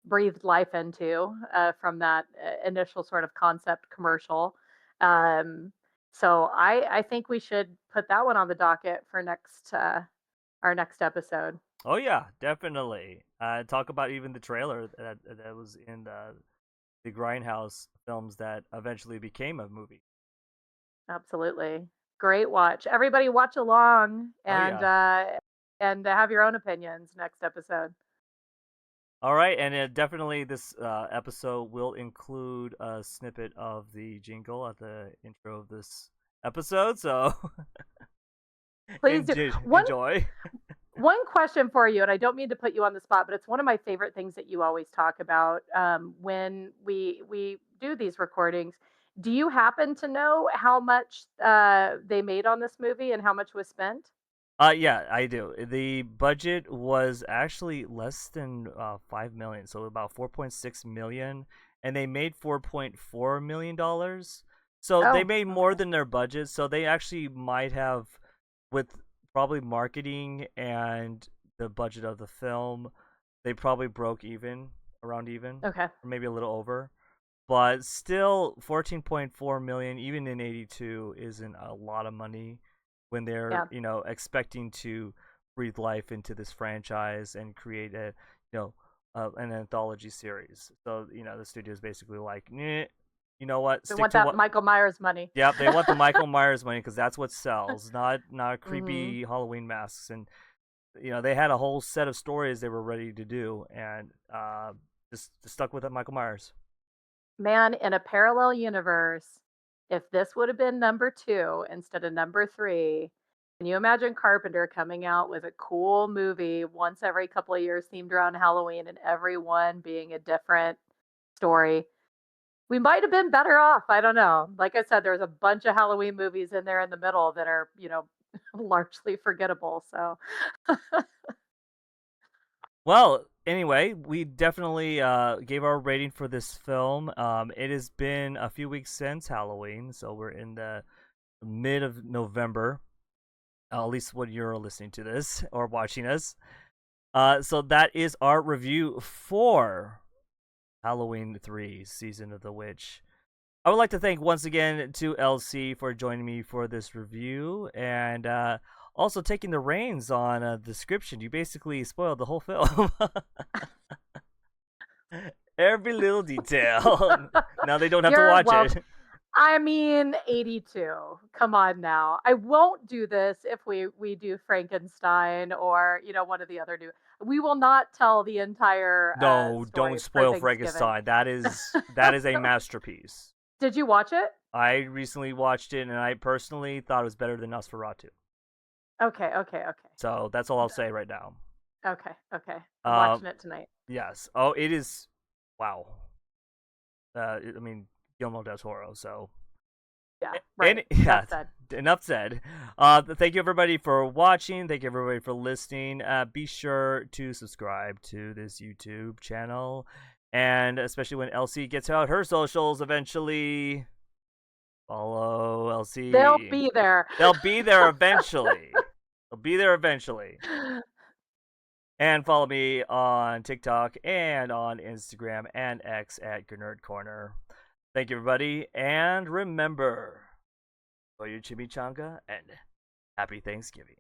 [SPEAKER 2] breathed life into, from that initial sort of concept commercial. Um, so I think we should put that one on the docket for our next episode.
[SPEAKER 1] Oh yeah, definitely. Talk about even the trailer that was in the Grindhouse films that eventually became a movie.
[SPEAKER 2] Absolutely. Great watch. Everybody watch along,
[SPEAKER 1] Oh
[SPEAKER 2] and
[SPEAKER 1] yeah.
[SPEAKER 2] have your own opinions next episode.
[SPEAKER 1] All right, and definitely this episode will include a snippet of the jingle at the intro of this episode. So
[SPEAKER 2] Please do. One
[SPEAKER 1] enjoy.
[SPEAKER 2] one question for you, and I don't mean to put you on the spot, but it's one of my favorite things that you always talk about, when we do these recordings. Do you happen to know how much they made on this movie and how much was spent?
[SPEAKER 1] Yeah, I do. The budget was actually less than 5 million, so about 4.6 million, and they made $4.4 million. So they
[SPEAKER 2] Oh,
[SPEAKER 1] made more
[SPEAKER 2] okay.
[SPEAKER 1] than their budget. So they actually might have, with probably marketing and the budget of the film, they probably broke even, around even,
[SPEAKER 2] Okay.
[SPEAKER 1] or maybe a little over. But still, 14.4 million, even in '82, isn't a lot of money when they're
[SPEAKER 2] Yeah.
[SPEAKER 1] expecting to breathe life into this franchise and create a an anthology series. So the studio's basically like, nah, you know what?
[SPEAKER 2] They
[SPEAKER 1] Stick
[SPEAKER 2] want
[SPEAKER 1] to
[SPEAKER 2] that
[SPEAKER 1] what.
[SPEAKER 2] Michael Myers money.
[SPEAKER 1] Yep, they want the Michael Myers money because that's what sells, not
[SPEAKER 2] Hmm.
[SPEAKER 1] creepy Halloween masks. And they had a whole set of stories they were ready to do, and just stuck with it, Michael Myers.
[SPEAKER 2] Man, in a parallel universe, if this would have been number 2 instead of number 3, can you imagine Carpenter coming out with a cool movie once every couple of years themed around Halloween and every one being a different story? We might have been better off. I don't know. Like I said, there's a bunch of Halloween movies in there in the middle that are, largely forgettable. So,
[SPEAKER 1] Well, anyway, we definitely gave our rating for this film. It has been a few weeks since Halloween, so we're in the mid of November, at least when you're listening to this or watching us. So that is our review for Halloween 3 Season of the Witch. I would like to thank once again to LC for joining me for this review, and also taking the reins on the description. You basically spoiled the whole film. Every little detail. Now they don't have to
[SPEAKER 2] you're
[SPEAKER 1] watch
[SPEAKER 2] welcome.
[SPEAKER 1] it.
[SPEAKER 2] I mean, 82. Come on now. I won't do this if we do Frankenstein or, one of the other new. We will not tell the entire
[SPEAKER 1] No, don't
[SPEAKER 2] story for
[SPEAKER 1] spoil
[SPEAKER 2] Thanksgiving.
[SPEAKER 1] Frankenstein. That is a masterpiece.
[SPEAKER 2] Did you watch it?
[SPEAKER 1] I recently watched it, and I personally thought it was better than Nosferatu.
[SPEAKER 2] Okay, okay, okay.
[SPEAKER 1] So that's all I'll say right now.
[SPEAKER 2] Okay, okay. I'm
[SPEAKER 1] Um,
[SPEAKER 2] watching it tonight.
[SPEAKER 1] yes. Oh, it is. Wow. I mean, Guillermo del Toro. So,
[SPEAKER 2] Yeah, right.
[SPEAKER 1] yeah,
[SPEAKER 2] That's said.
[SPEAKER 1] enough said. Thank you everybody for watching. Thank you everybody for listening. Be sure to subscribe to this YouTube channel, and especially when LC gets out her socials eventually, follow LC.
[SPEAKER 2] They'll be there.
[SPEAKER 1] They'll be there eventually. They'll be there eventually. And follow me on TikTok and on Instagram and X at Gernerd Corner. Thank you, everybody. And remember, enjoy your chimichanga and happy Thanksgiving.